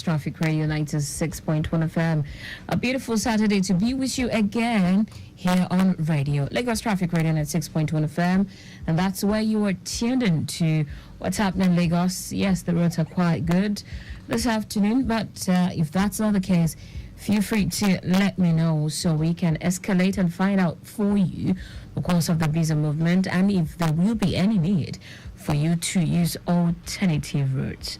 Traffic Radio 96.1 FM. A beautiful Saturday to be with you again here on radio. Lagos Traffic Radio 96.1 FM. And that's where you are tuned in to what's happening in Lagos. Yes, the roads are quite good this afternoon, but if that's not the case, feel free to let me know so we can escalate and find out for you the course of the visa movement and if there will be any need for you to use alternative routes.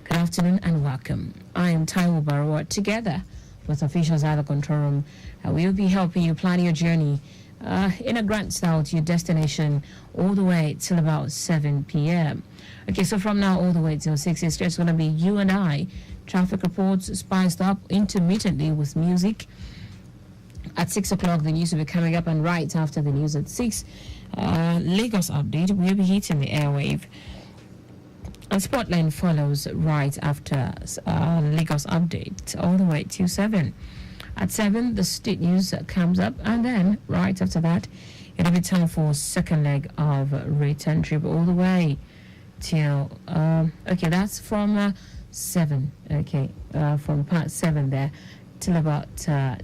Good afternoon and welcome. I am Taiwo Baruwa. Together with officials at the control room, we'll be helping you plan your journey in a grand style to your destination all the way till about 7 p.m. Okay, so from now all the way till 6, it's just going to be you and I. Traffic reports spiced up intermittently with music. At 6 o'clock, the news will be coming up, and right after the news at 6, Lagos update will be hitting the airwave. And Spotline follows right after Lagos update all the way to 7. At 7, the state news comes up, and then right after that, it'll be time for second leg of return trip all the way till okay, that's from 7. Okay, from part 7 there till about 10,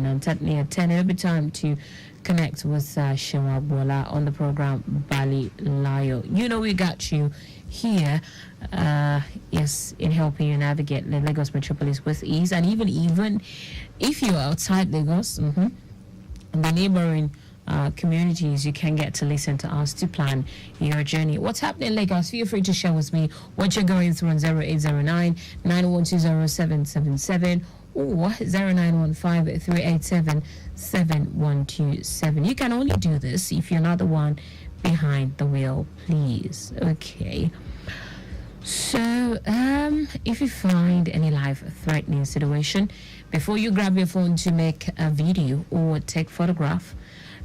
and certainly at 10 it'll be time to connect with Shewa Bola on the program Bali Layo. You know we got you here, yes, in helping you navigate the Lagos metropolis with ease, and even if you're outside Lagos, and the neighboring communities, you can get to listen to us to plan your journey. What's happening in Lagos? Feel free to share with me what you're going through on 0809 9120777 or 0915 387 7127. You can only do this if you're not the one behind the wheel, please. Okay. So, if you find any life-threatening situation, before you grab your phone to make a video or take photograph,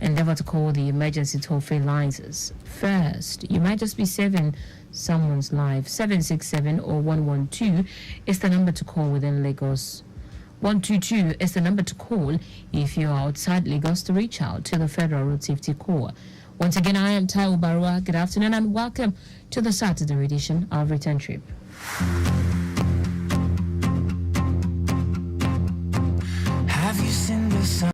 endeavor to call the emergency toll-free lines first. You might just be saving someone's life. 767 or 112 is the number to call within Lagos. 122 is the number to call if you're outside Lagos to reach out to the Federal Road Safety Corps. Once again, I am Taiwo Baruwa. Good afternoon and welcome to the Saturday edition of Return Trip. Have you seen the sun?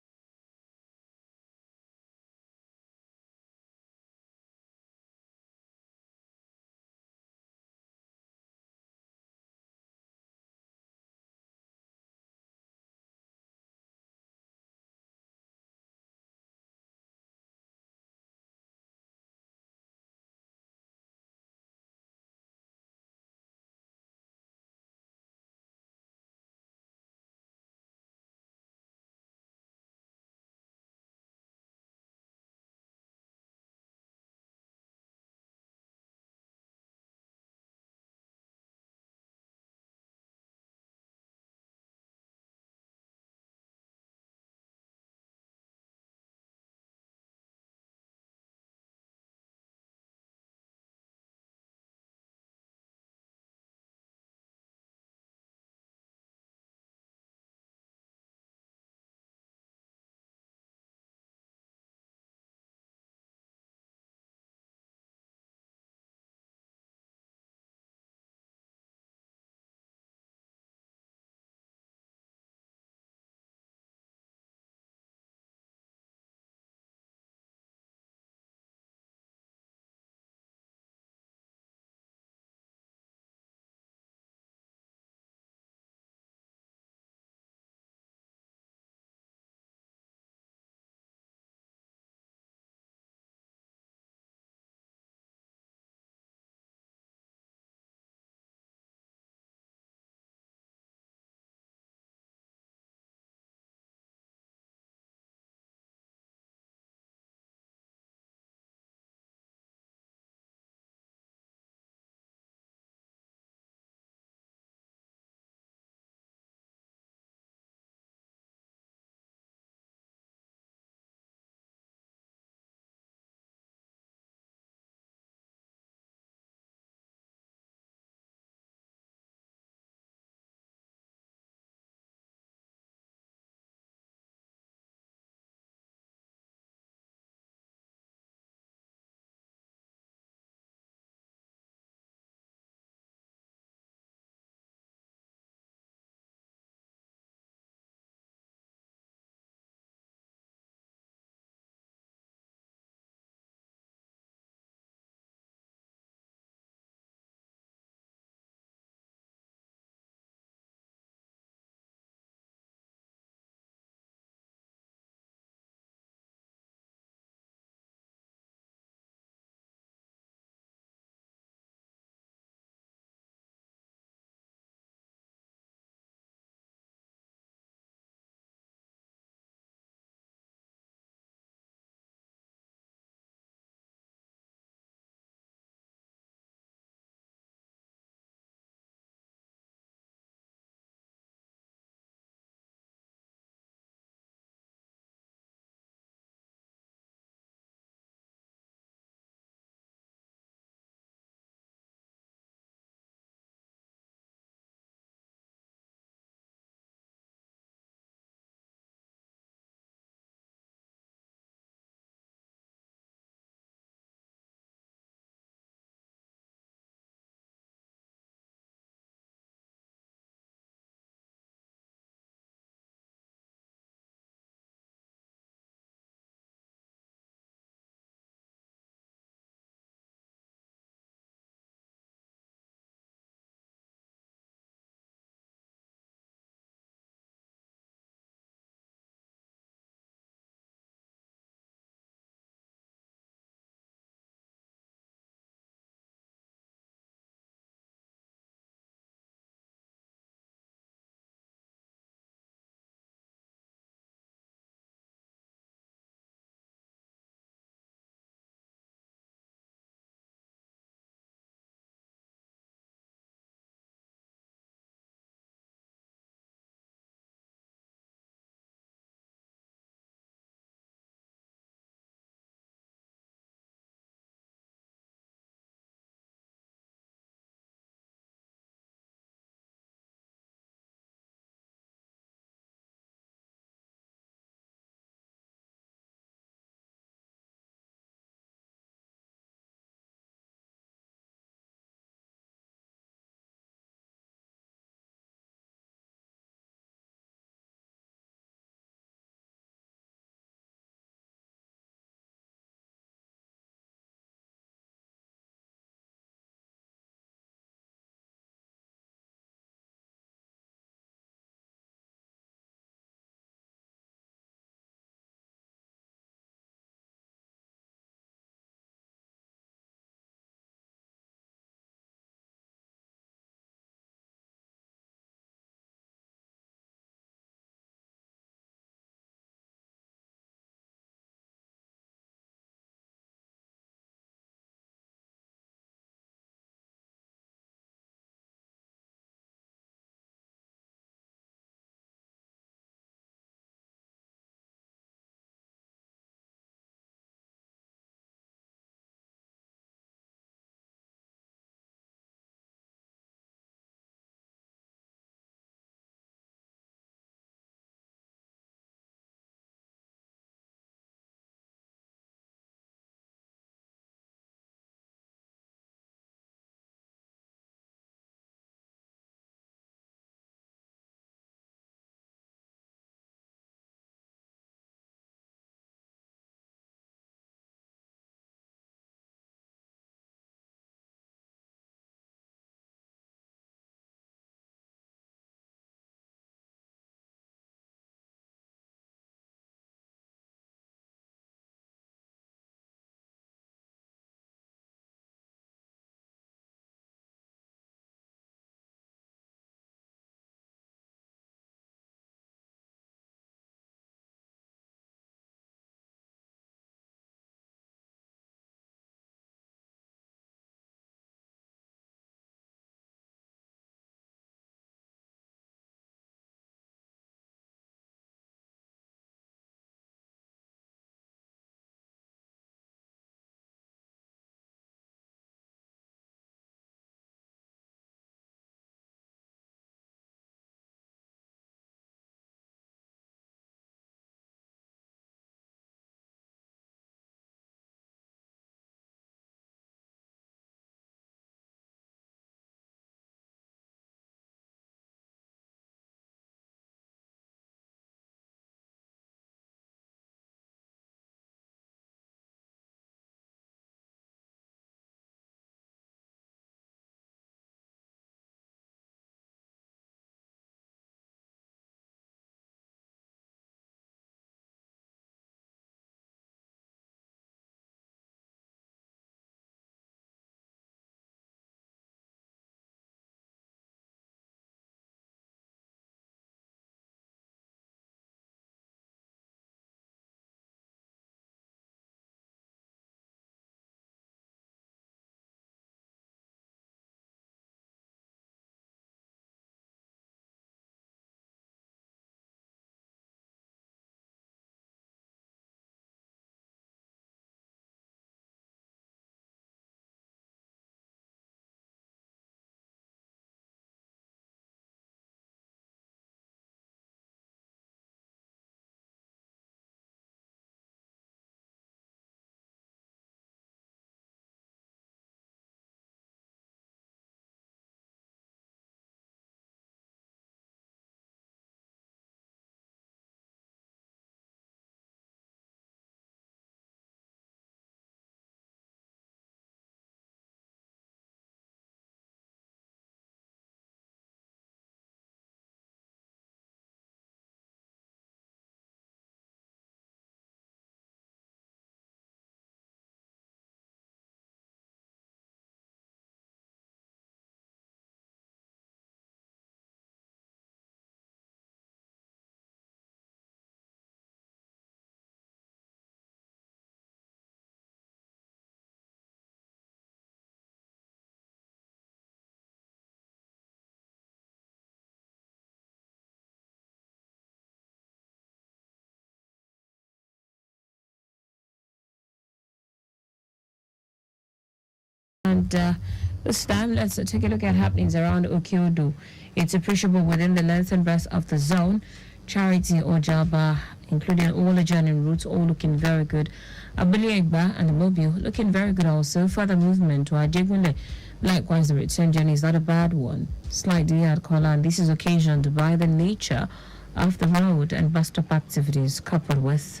And this time, let's take a look at happenings around Okiodo. It's appreciable within the length and breadth of the zone. Charity Ojaba, including all the journey routes, all looking very good. Abiliegba and the Mobile looking very good also. Further movement to Ajigwele. Likewise, the return journey is not a bad one. Slightly at color, and this is occasioned by the nature of the road and bus stop activities coupled with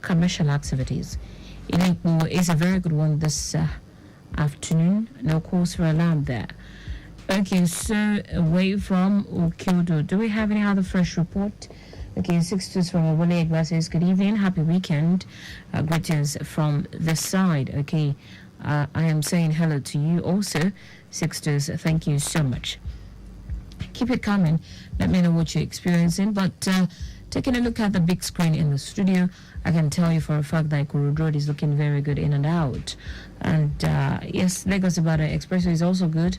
commercial activities. Ilekpo is a very good one this afternoon. No cause for alarm there. Okay, so away from Okyodo, do we have any other fresh report? Okay, 62 from Awole Egba says, good evening, happy weekend. Greetings from this side. Okay, I am saying hello to you also. 62, thank you so much. Keep it coming. Let me know what you're experiencing. But taking a look at the big screen in the studio, I can tell you for a fact that Ikorodu Road is looking very good in and out. And yes, Lagos Ibadan Expressway is also good.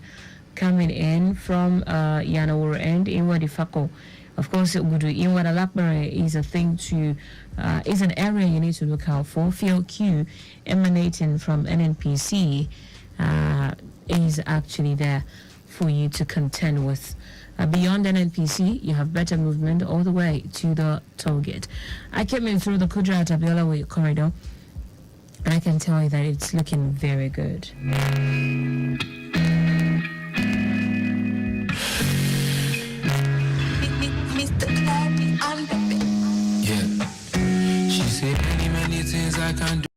Coming in from Yanawuru and Iwadi Fako. Of course, Iwadi Lakbare is a thing to, is an area you need to look out for. Fuel queue emanating from NNPC is actually there for you to contend with. Beyond NNPC, you have better movement all the way to the toll gate. I came in through the Kudrat Abiola Way corridor, and I can tell you that it's looking very good. Yeah. She said many things I can't do.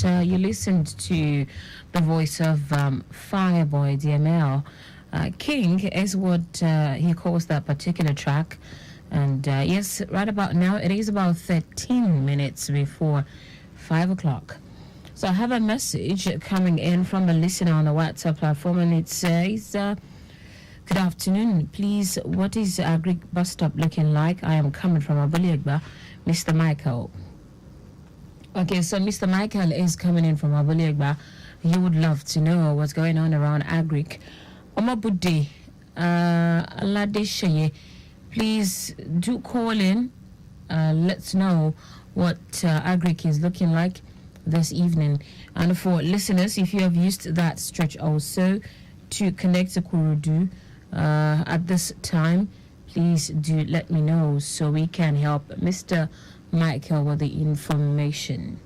you listened to the voice of Fireboy DML. King is what he calls that particular track. And yes, right about now, it is about 13 minutes before 5 o'clock. So I have a message coming in from a listener on the WhatsApp platform, and it says, good afternoon. Please, what is Greek bus stop looking like? I am coming from Abuliagba, Mr. Michael. Okay, so Mr. Michael is coming in from Abuliagba. He would love to know what's going on around Agric. Omabudi, Aladesheye, please do call in. Let's know what Agric is looking like this evening. And for listeners, if you have used that stretch also to connect to Kurudu at this time, please do let me know so we can help Mr. Michael with the information.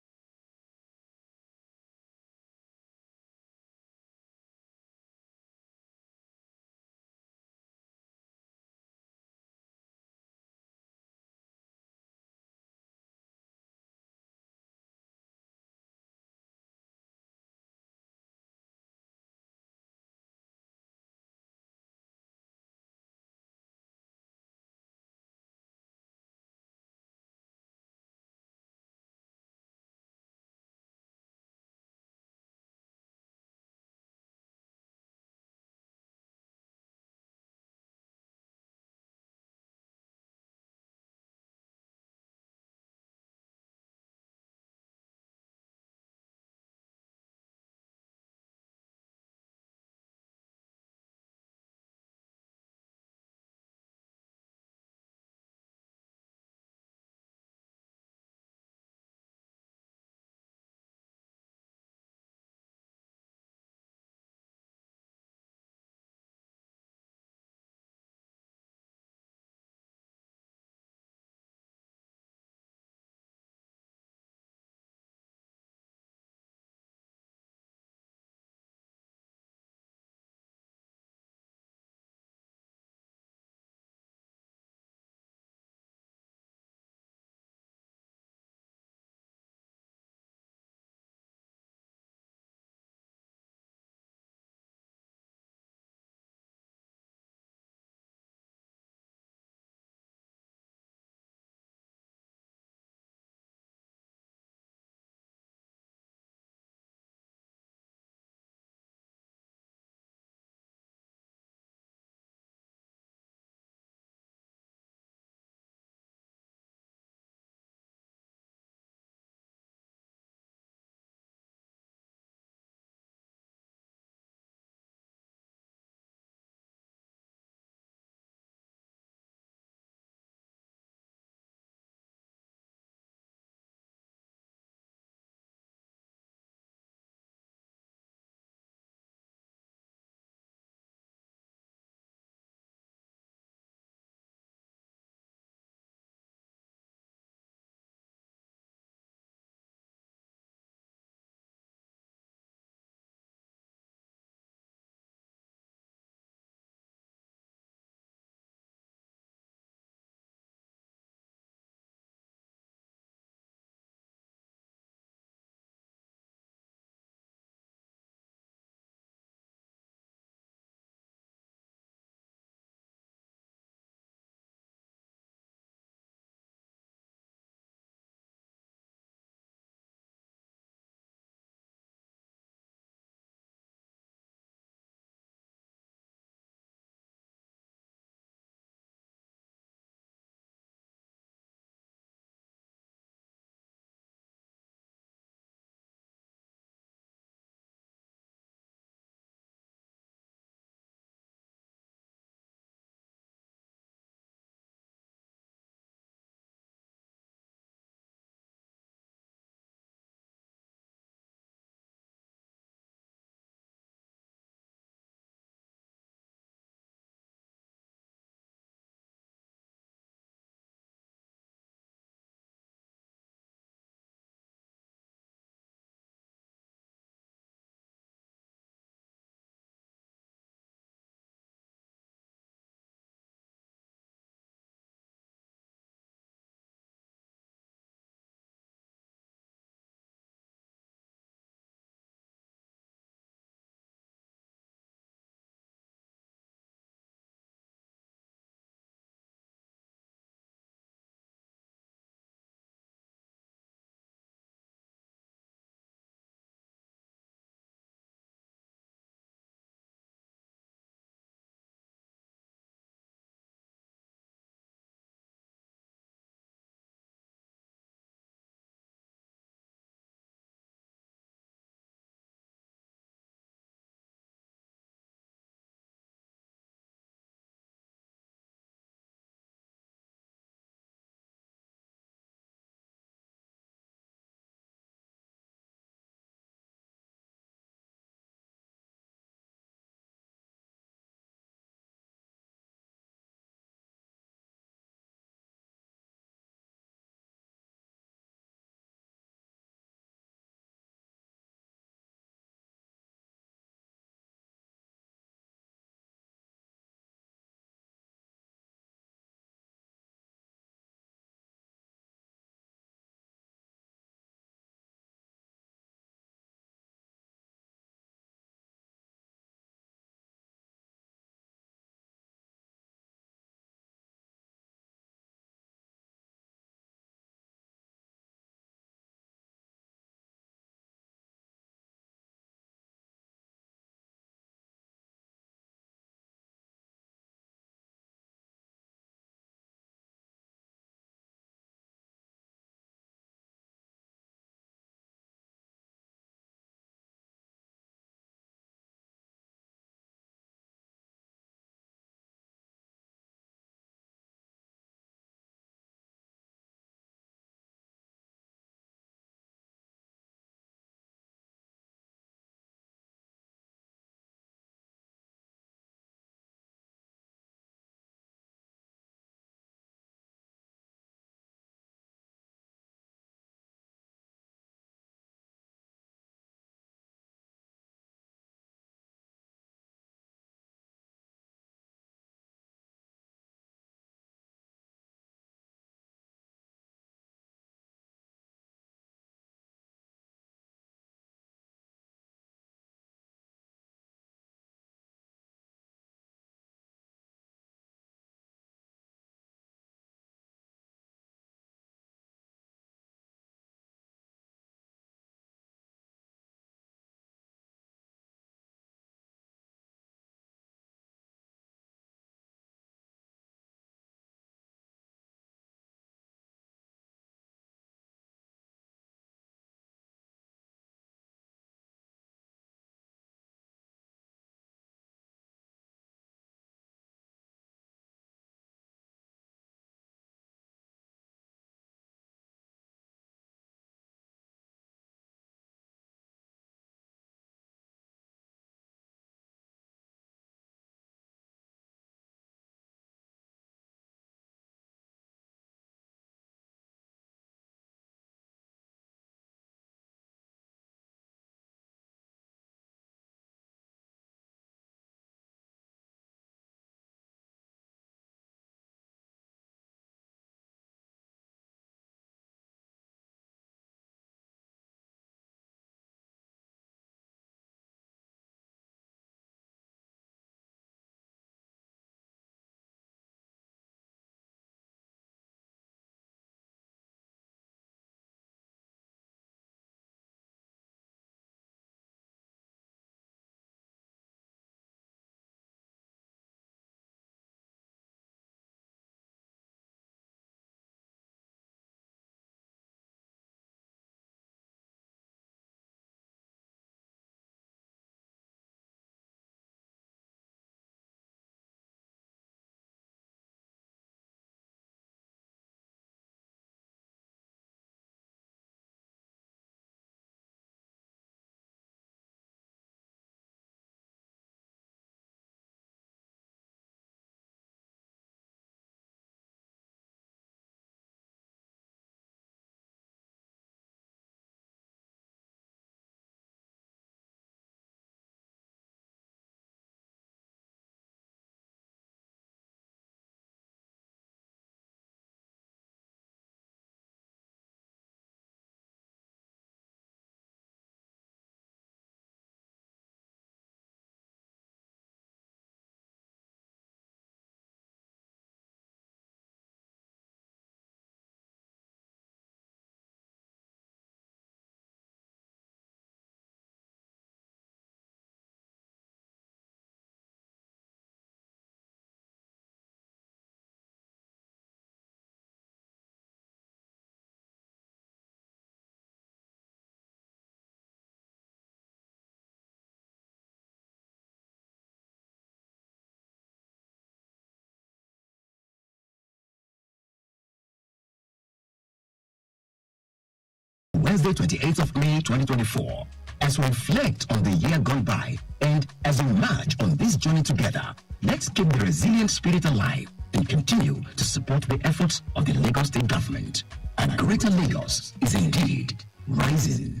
Wednesday, 28th of May 2024. As we reflect on the year gone by and as we march on this journey together, let's keep the resilient spirit alive and continue to support the efforts of the Lagos State government. And Greater Lagos is indeed rising.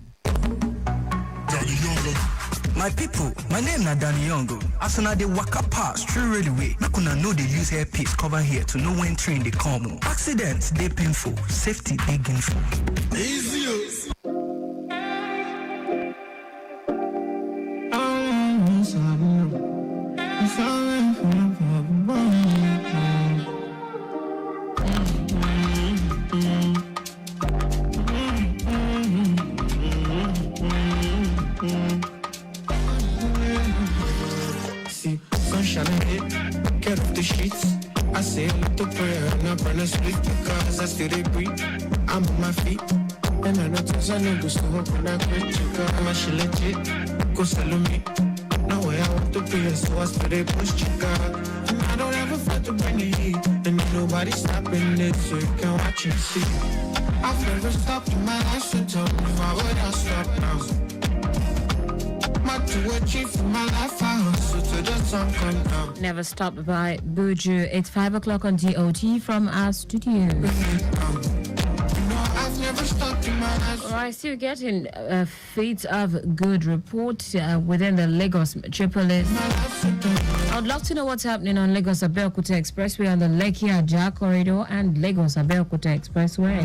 My people, my name na Danny Yongo. As una dey waka pass through railway, make una know they use earpiece cover here to know when train dey come. Accidents dey painful, safety dey gainful. Easy. Get off the sheets. I say a little prayer and I burn a split because I still breathe. I'm on my feet and I notice I need to stop when I quit you. I'm a shit legit. Go sell me. No way I want to be a so I still push you. And I don't ever fight to bring the heat. And ain't nobody stopping it so you can watch and see. I've never stopped in my life, so tell me why would I stop now? To achieve for my life, I hustle to the sun come down. Never Stop by Buju. It's 5 o'clock on DOT from our studio. I've never stopped in my life. Alright, still getting feeds of good report within the Lagos metropolis. I would love to know what's happening on Lagos Abeokuta Expressway on the Lekki Ajah corridor and Lagos Abeokuta Expressway.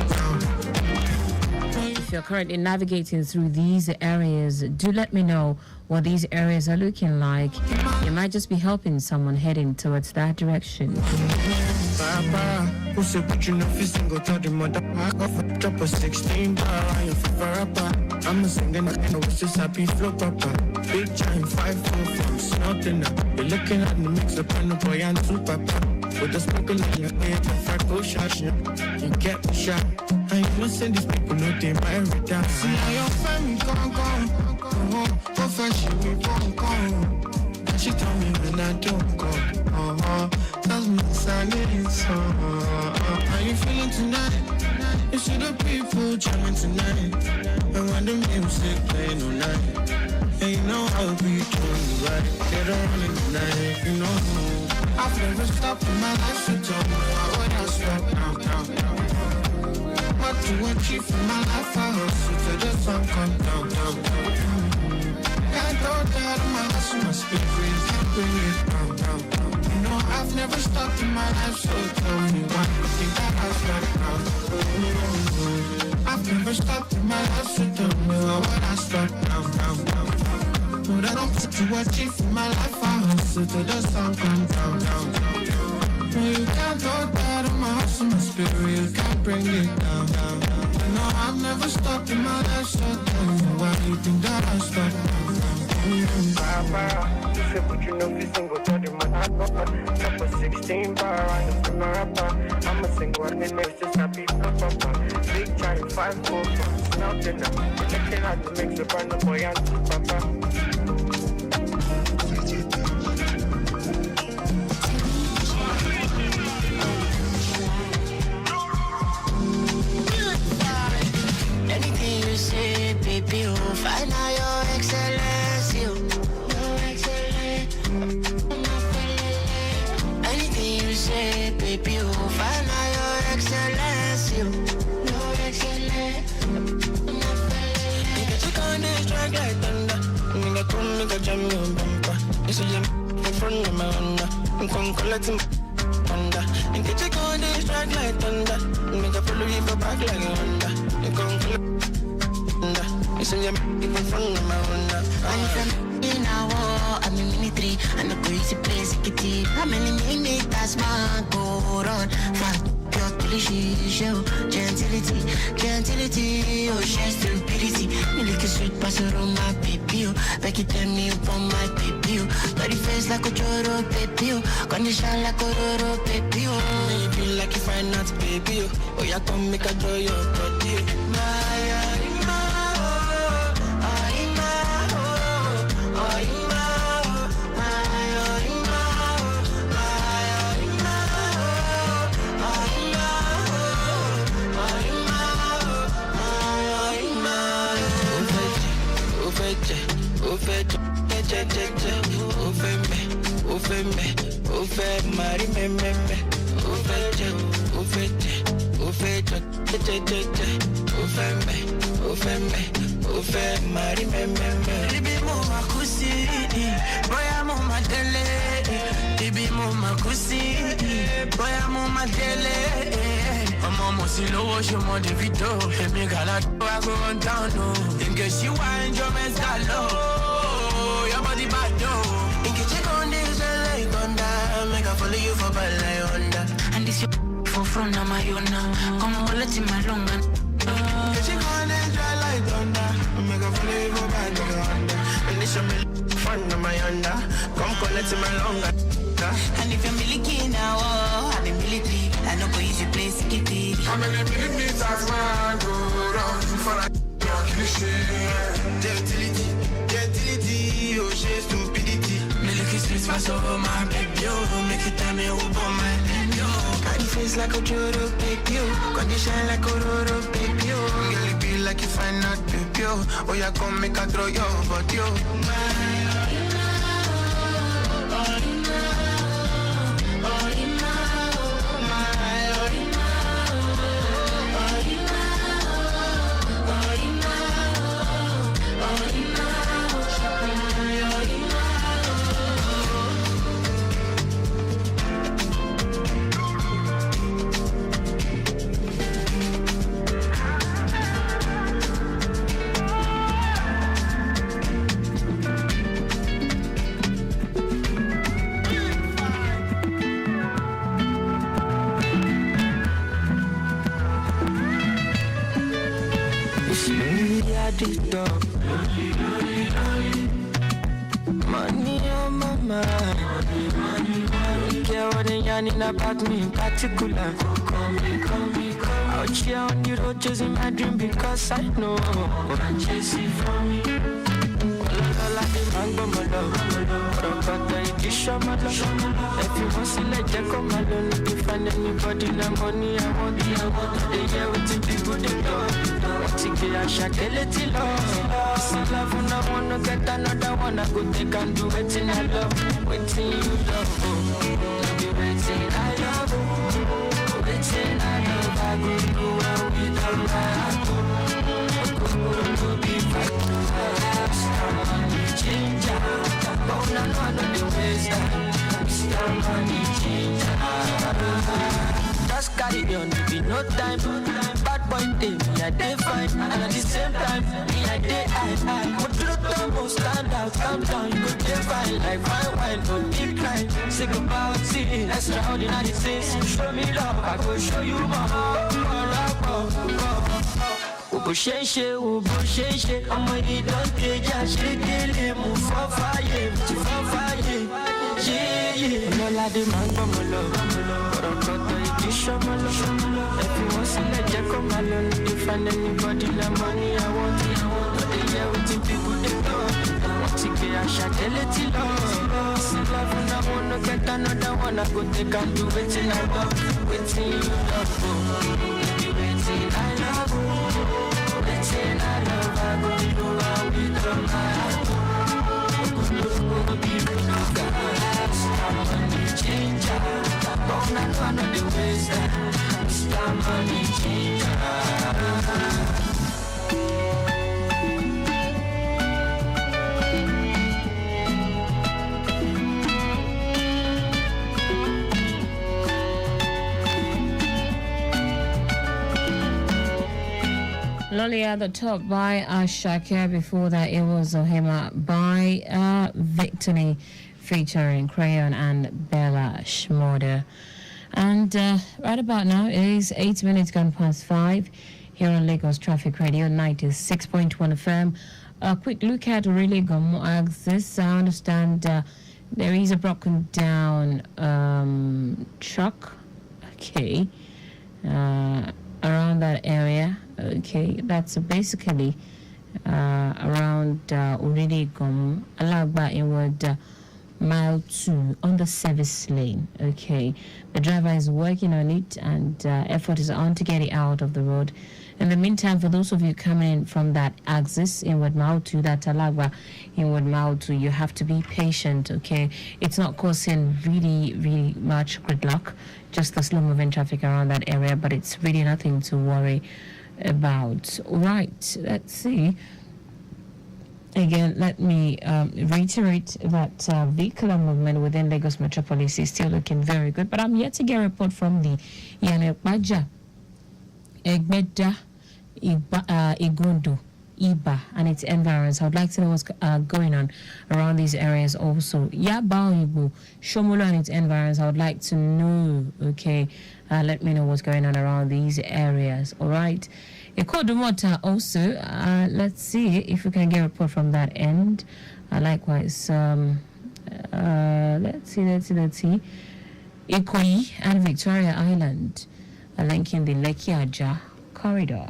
If you're currently navigating through these areas, do let me know what these areas are looking like. You might just be helping someone heading towards that direction. Who said but you know if you single to the mother I drop a 16 bar on your favorite rapper. I'm a singer, I know it's just happy flow papa. Big giant 544, nothing up. You're looking at the mix up on the boy and two papa. With the sprinkle in your head and freckle shot, you get the shot. And you know say these people know they might every time. See how your family gone. Profession me gone. She told me when I don't go. Tells me the sign is how you feeling tonight? You see the people jamming tonight. And when the music playing all night. And you know I'll be doing you right. Get on in the night, you know. I've never stopped in my life, so tell me why would I stop now? What to achieve for my life, I hustle till the sun come down. I thought that my hustle, my spirit, I bring it down. You know I've never stopped in my life, so tell me why you think that I stop now? I've never stopped in my life, so tell me why would I stop now? But I don't have to achieve for my life, I hustle till the sun come down. You can't throw that on my hustle, my spirit, you can't bring it down. No, I've never stopped in my life, so tell me why you think that I stop now? You said, but you know if you single, tell them I drop a 16 bar on the front rapper. I'm a single, and it's just happy papa. Big giant 544, nothing up. Looking at the mix up on the boy and two papa. Anything you say, baby, you'll find out your excellence, your excellence. Anything you say, baby, you'll find out your excellence, your excellence. Nigga, check on this track like thunder. Nigga, come, nigga, jam your bumper. You see him in front of my Honda. I'm come collecting Honda. Nigga, check on this track like thunder. Nigga, follow you for back like a Honda. You come collect. You say you're in front of my Honda. I'm from in a war, I'm in military, and I'm going to place a kitty. How many minutes does my go on? Fuck your delicious show, gentility, oh, she's stupidity. Me like a sweet passer on my baby, back it tell me upon my baby. Body face like a choro baby, condition like a roro baby. Maybe like you find out, baby. Oh, yeah, come make a draw your body. Ufe mari me me me. Ufeje, ufeje, ufeje, ufe mari me me me. Libi mo makusi, boya mo madele. Libi mo makusi, boya mo madele. Mama si lowo she mo the video. Emi gala I go run down no. In case you want your men's low, your body bad though. In case you gon' this like Honda, make I follow you for bad like Honda. And this your for front of my own now. Come on, let it my long and In case you gon' this like Honda, make I follow you for bad like Honda. And this your front of my Honda, come collect my longer. and if you're milky now, I'm in military. I know go use your place to get it. How many millimeters man go round for a cliche? Gentility, oh she stupidity. Milky sweets pass over my baby, oh, make it tell me who bought my baby, oh. Got the face like a Joro baby, oh. Condition like a Roro baby, oh. Girl, it be like you find out baby, oh. Oh, yeah, come make a throw your body, oh. Money on my mind. Don't care what they yarning about me in particular. Out here on the road chasing my dream because I know I'm chasing for me. If you want to let you come alone, if you find anybody na money I want, they hear what the people they do. Take a shot, a little love. See love when I wanna get another one, I go take and do it in I love. Waiting you love, be waiting I love. Waiting I love, I go do what we done right. I go be fine. Money changer, but I know the ways that Mr. Money changer. Just carry on, there be no time. Bad boy day, me I day fine, and at the same time, me I day high. But to the top, stand out, calm down, you go day fine, like fine wine, no decline. Sick about it, extraordinary things. Show me love, I go show you Obo sheshe, ọmọ yìí don keja ṣe délé mú fọ́fáyé, yéyé. Ọlọ́ládé máa ń gbọ́mọ lọ, ọ̀rọ̀ kọ̀tọ̀ ìdí ṣọmọ lọ. Ẹ̀fí wọn sílẹ̀ jẹ́ kó máa lọ ní dey find anybody na money I want. No dey hear wetin people dey talk. Wọ́n ti gbé àṣà délé tí lọ. Sí love na wanna get another one, I go take and do wetin I love. Wetin you love, baby, wetin I love. Waiting I love, I go do what we done right. Go be with you guys. I'm money changer, but I know the ways that Mr. Money changer. Lolly at the top by Ashake. Before that, it was Ohema by Victory featuring Crayon and Bella Schmoder. And right about now, it is 8 minutes gone past 5 here on Lagos Traffic Radio 96.1 FM. A quick look at really Gomo axis. I understand there is a broken down truck. Okay. Around that area. Okay, that's basically around Uridigom, Alagba inward mile 2 on the service lane. Okay, the driver is working on it and effort is on to get it out of the road In the meantime, for those of you coming in from that axis, inward mile to that Talagwa, inward mile to, you have to be patient, okay? It's not causing really, really much gridlock, just the slow moving traffic around that area, but it's really nothing to worry about. Right, let's see. Again, let me reiterate that vehicular movement within Lagos Metropolis is still looking very good, but I'm yet to get a report from the Yanekbaja, Egbeda, Igondo, Iba, and its environs. I would like to know what's going on around these areas also. Yaba, Ibu, Shomolo and its environs. I would like to know, okay? Let me know what's going on around these areas, all right? Ikodumota also, let's see if we can get a report from that end. Likewise, let's see. Ikoyi and Victoria Island, linking the Lekki Aja corridor.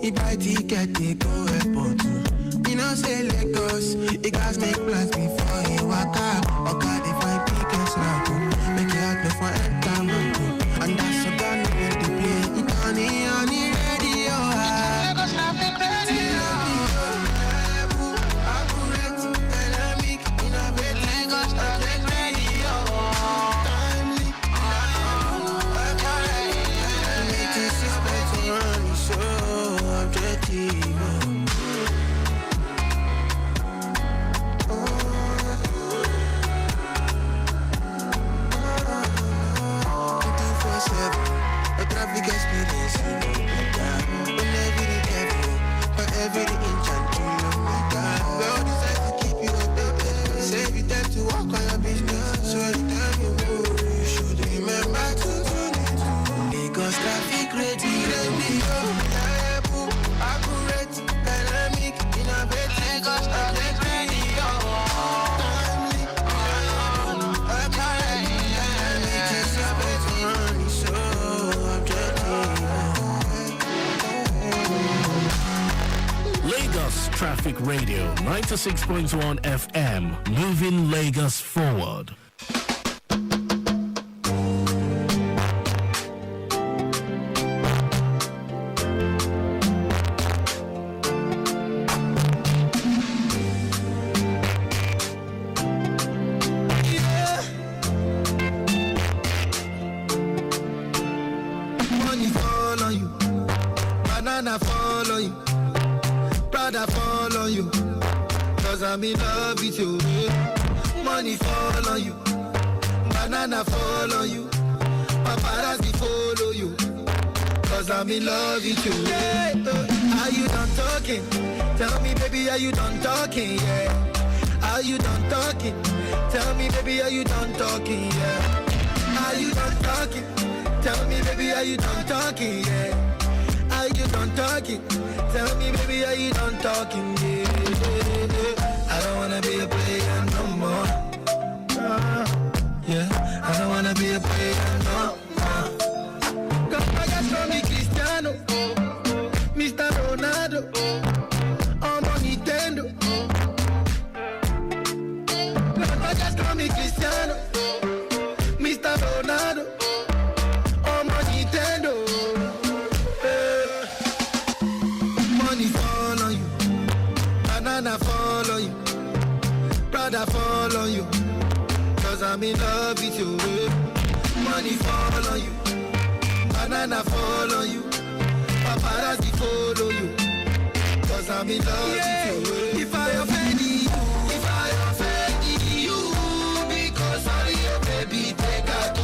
He buy ticket, they go airport too. You know, say Lagos, he got make plans before he walk out. Okay, they find tickets now, make it happen for entertainment. And that's a gun with the play. On the radio, Lagos traffic radio. Accurate, dynamic, innovative. Lagos traffic radio. Timely, make it suspect to run, so objective. A traffic experience, you know, when every careful, for every inch and kilometer. We all decide to keep you updated. Save you time to walk on your business. So anytime you move, you should remember to tune into Lagos traffic radio. Reliable, accurate, dynamic, innovative. Lagos traffic radio. Timely, accurate, dynamic, suspect to run, so Lagos Traffic Radio 96.1 FM, moving Lagos forward. Money fall on you, banana fall on you, Prada fall on you, cause I'm in love with you. Money fall on you, banana fall on you, paparazzi follow you, cause I'm in love with you. Yeah. Are you done talking? Tell me baby, are you done talking? Yeah. Are you done talking? Tell me baby, are you done talking? Yeah. Are you done talking? Tell me baby, are you done talking? Yeah. Are you done talking? Tell me baby, are you done talking? Yeah. I don't wanna be a player no more. Yeah. I don't wanna be a player no more. Cause I got from me Cristiano, Mr. Ronaldo, I'm on Nintendo. Cause I got from me Cristiano, Mr. Ronaldo, I'm on Nintendo. Money fall on you, banana fall on you, Prada fall on you, cause I'm in love with you. Money fall on you, banana fall on you, paparazzi follow you, cause I'm in love with you. If I offend you, because sorry your baby take out,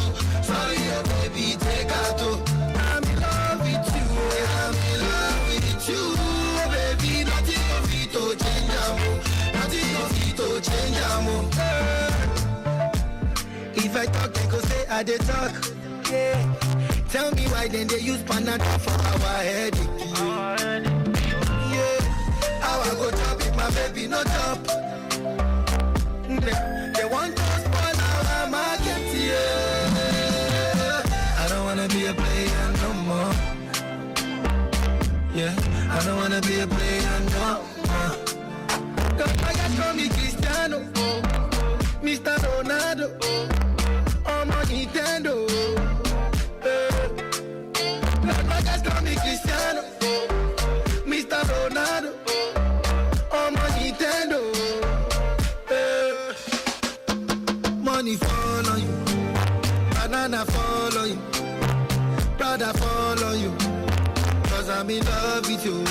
sorry your baby take out. I'm in love with you, I'm in love with you, baby. Nothing of it to change, nothing of it to change. If I talk, they go say I dey talk. Yeah. Tell me why then they use Panadol for our headache. Yeah. How I go chop if my baby no chop? They want to spoil our market. Yeah. I don't wanna be a player no more. Yeah. I don't wanna be a player no more. Cause I got from me Cristiano, Mr. Ronaldo, I'm on Nintendo. Cause I got from me Cristiano, Mr. Ronaldo, I'm on Nintendo. Money fall on you, banana fall on you, Prada fall on you, cause I'm in love with you.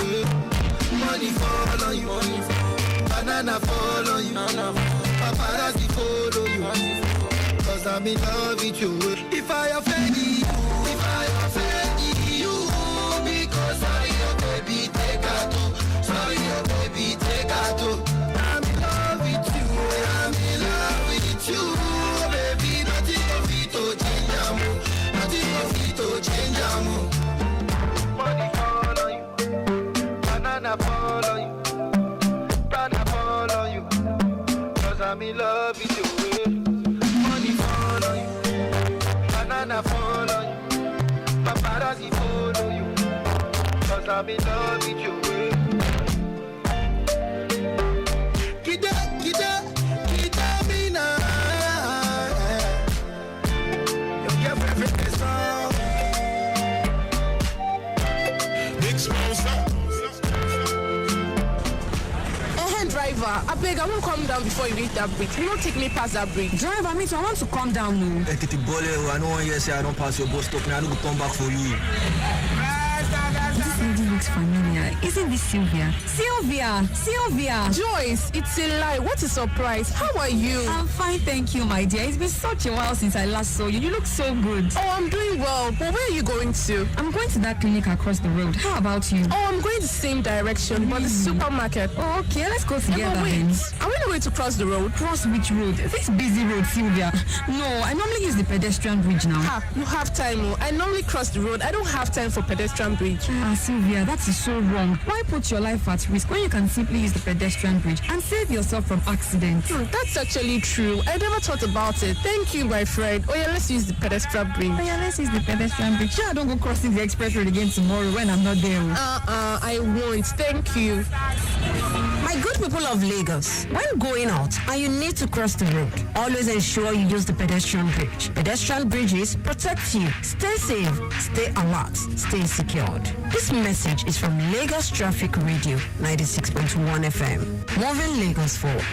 Money fall on you, banana fall on you, paparazzi follow you, cause I'm in love with you. If I offend you, because sorry your baby take out, sorry your baby take out. I'm in love with you, I'm in love with you, baby. Nothing of it to change, nothing of it to change. Money fall on you, banana fall on you, Prada fall on you, cause I'm in love with you. Money fall on you, banana fall on you, I'm in love with you. Kita me now. Your girlfriend is wrong. Big sponsor. Driver, I beg, I won't come down before you reach that bridge. You won't take me past that bridge. Driver, me too, I want to come down now. I don't want you to say I don't pass your bus stop. Now I don't come back for you. This lady looks familiar. Isn't this Sylvia? Sylvia! Joyce, it's a lie. What a surprise. How are you? I'm fine, thank you, my dear. It's been such a while since I last saw you. You look so good. Oh, I'm doing well. But where are you going to? I'm going to that clinic across the road. How about you? Oh, I'm going the same direction, but the supermarket. Oh, okay, let's go together but wait, then. are we not going to cross the road? Cross which road? This busy road, Sylvia. No, I normally use the pedestrian bridge now. Ah, you have time. Oh. I normally cross the road. I don't have time for pedestrian bridge. Sylvia, that is so wrong. Why put your life at risk when you can simply use the pedestrian bridge and save yourself from accidents? That's actually true. I never thought about it. Thank you, my friend. Oh yeah, let's use the pedestrian bridge. Oh yeah, let's use the pedestrian bridge. Sure, I don't go crossing the express road again tomorrow when I'm not there. I won't. Thank you. My good people of Lagos, when going out and you need to cross the road, always ensure you use the pedestrian bridge. Pedestrian bridges protect you. Stay safe, stay alert, stay secured. This message is from Lagos Traffic Radio 96.1 FM. Moving Lagos forward.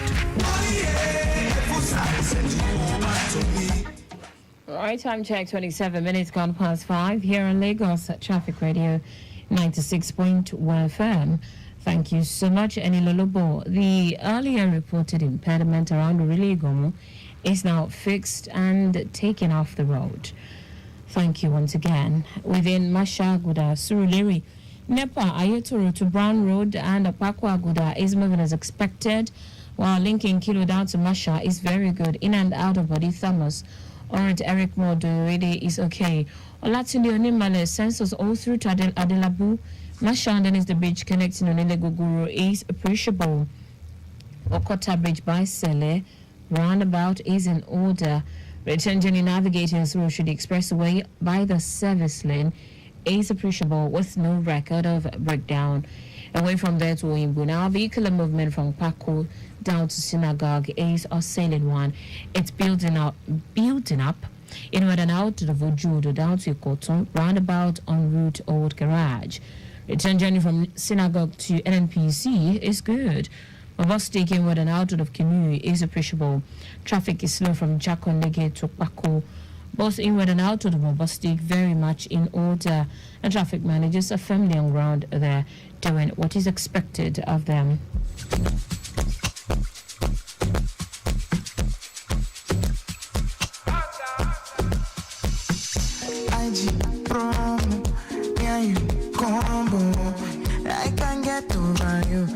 All right, time check, 27 minutes gone past 5 here on Lagos Traffic Radio 96.1 FM. Thank you so much, Eni Lolobo. The earlier reported impediment around Urilegomo is now fixed and taken off the road. Thank you once again. Within Mashaguda, Surulere, Nepa, Ayotoro to Brown Road and Apakwa Aguda is moving as expected, while linking Kilo down to Masha is very good. In and out of Body Thomas, Orient Eric Modo already is okay. Olatunde Onimale sensors all through to Adelabu. Masha, and then is the bridge connecting Onile is appreciable. Okota Bridge by Sele, roundabout is in order. Return journey navigating through the expressway by the service lane is appreciable with no record of breakdown. Away from there to Oimbu, now vehicular movement from Kwako down to Synagogue is a sailing one. It's building up inward and out of Ojudo down to Koton, roundabout en route Old Garage. Return journey from Synagogue to NNPC is good. A bus taking inward and out of Kinu is appreciable. Traffic is slow from Jakonege to Kwako. Both inward and out of the Mobustic very much in order. And traffic managers are firmly on ground there, doing what is expected of them. I can't get over you.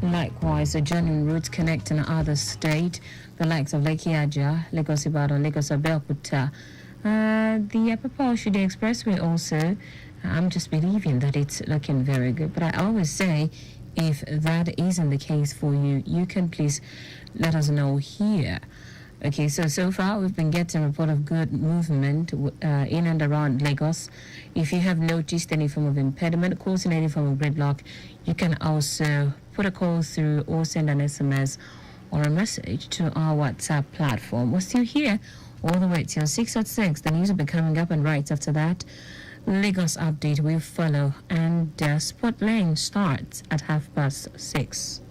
Likewise, adjoining routes connecting other state, the likes of Lake Yaja, Lagos Ibadan, Lagos Abeokuta. The Apapa Oshodi Expressway also, I'm just believing that it's looking very good. But I always say, if that isn't the case for you, you can please let us know here. Okay, so far we've been getting a report of good movement in and around Lagos. If you have noticed any form of impediment causing any form of gridlock, you can also put a call through or send an SMS or a message to our WhatsApp platform. We're still here all the way till 6 at 6. The news will be coming up, and right after that, Lagos update will follow, and Sport Lane starts at 6:30.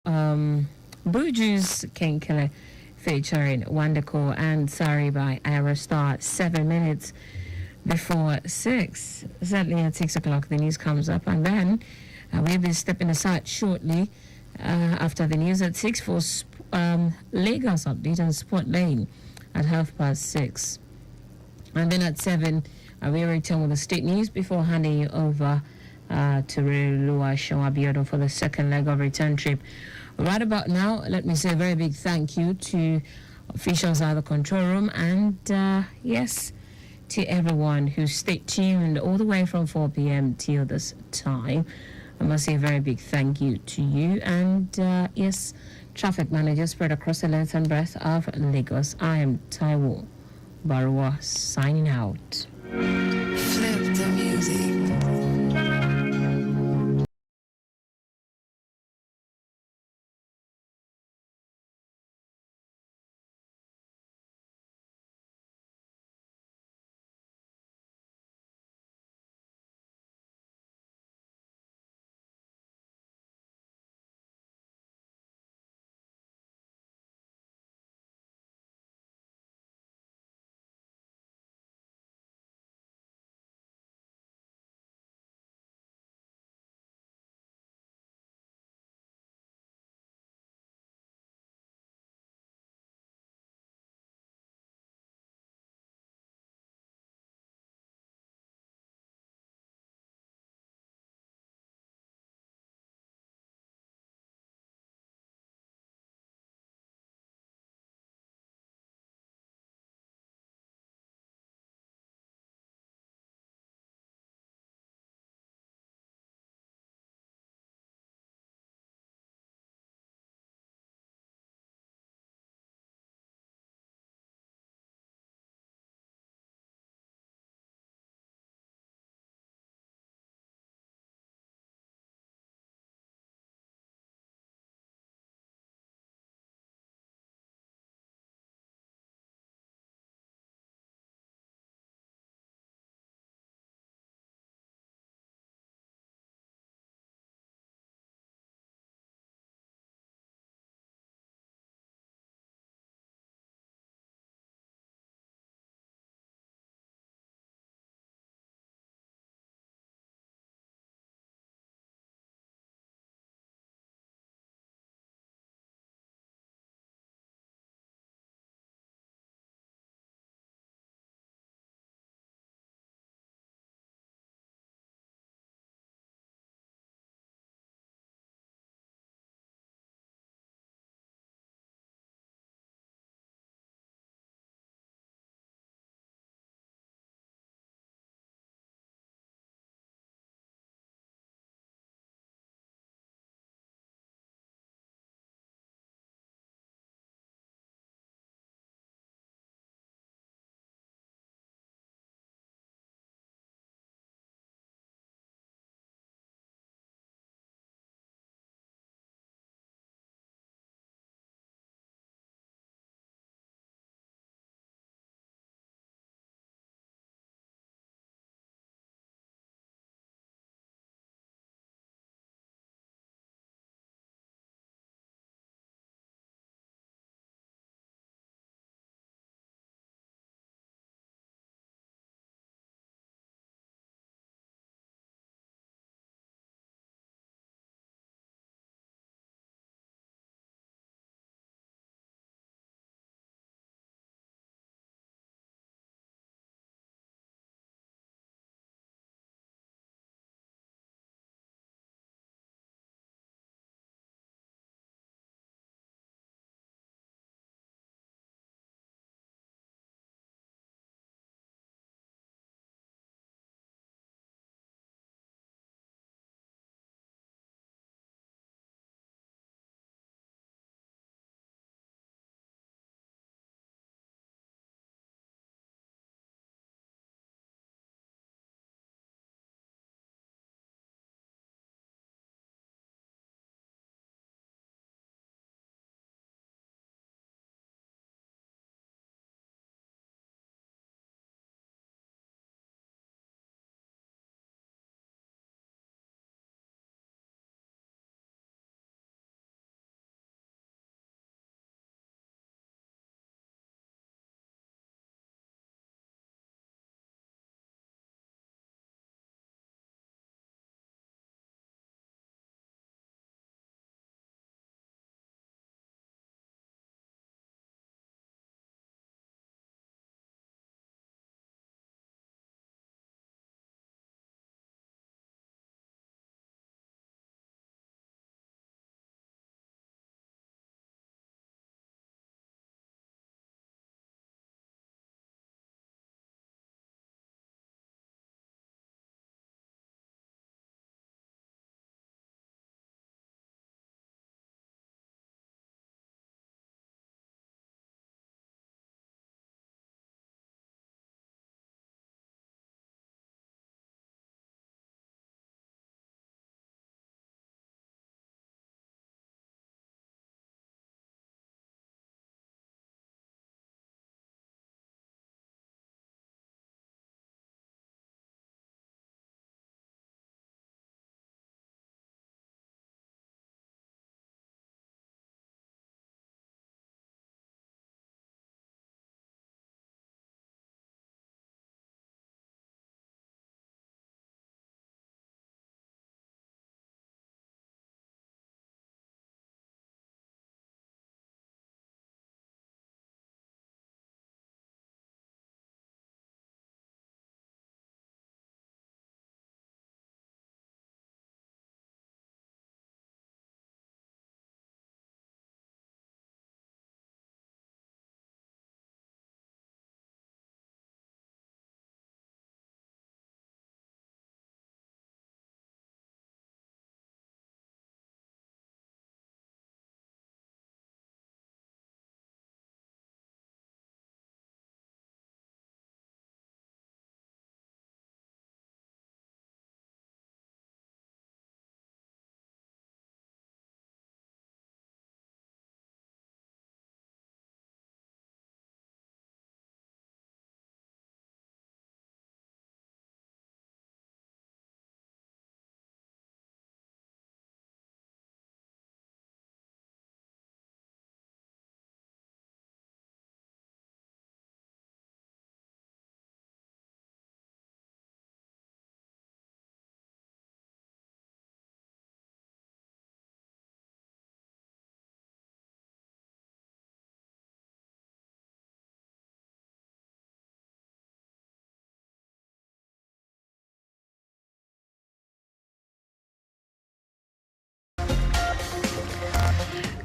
Buju's Kenkele featuring Wondercore and Sorry by Aerostar, 7 minutes before 6. Certainly at 6 o'clock the news comes up, and then we'll be stepping aside shortly after the news at 6 for Lagos update on Sport Lane at 6:30. And then at 7 we return with the state news before handing you over to Relua Shawabiodon for the second leg of return trip. Right about now, let me say a very big thank you to officials at the control room and yes, to everyone who stayed tuned all the way from 4 p.m. till this time. I must say a very big thank you to you and yes, traffic manager spread across the length and breadth of Lagos. I am Taiwo Baruwa signing out. Flip the music.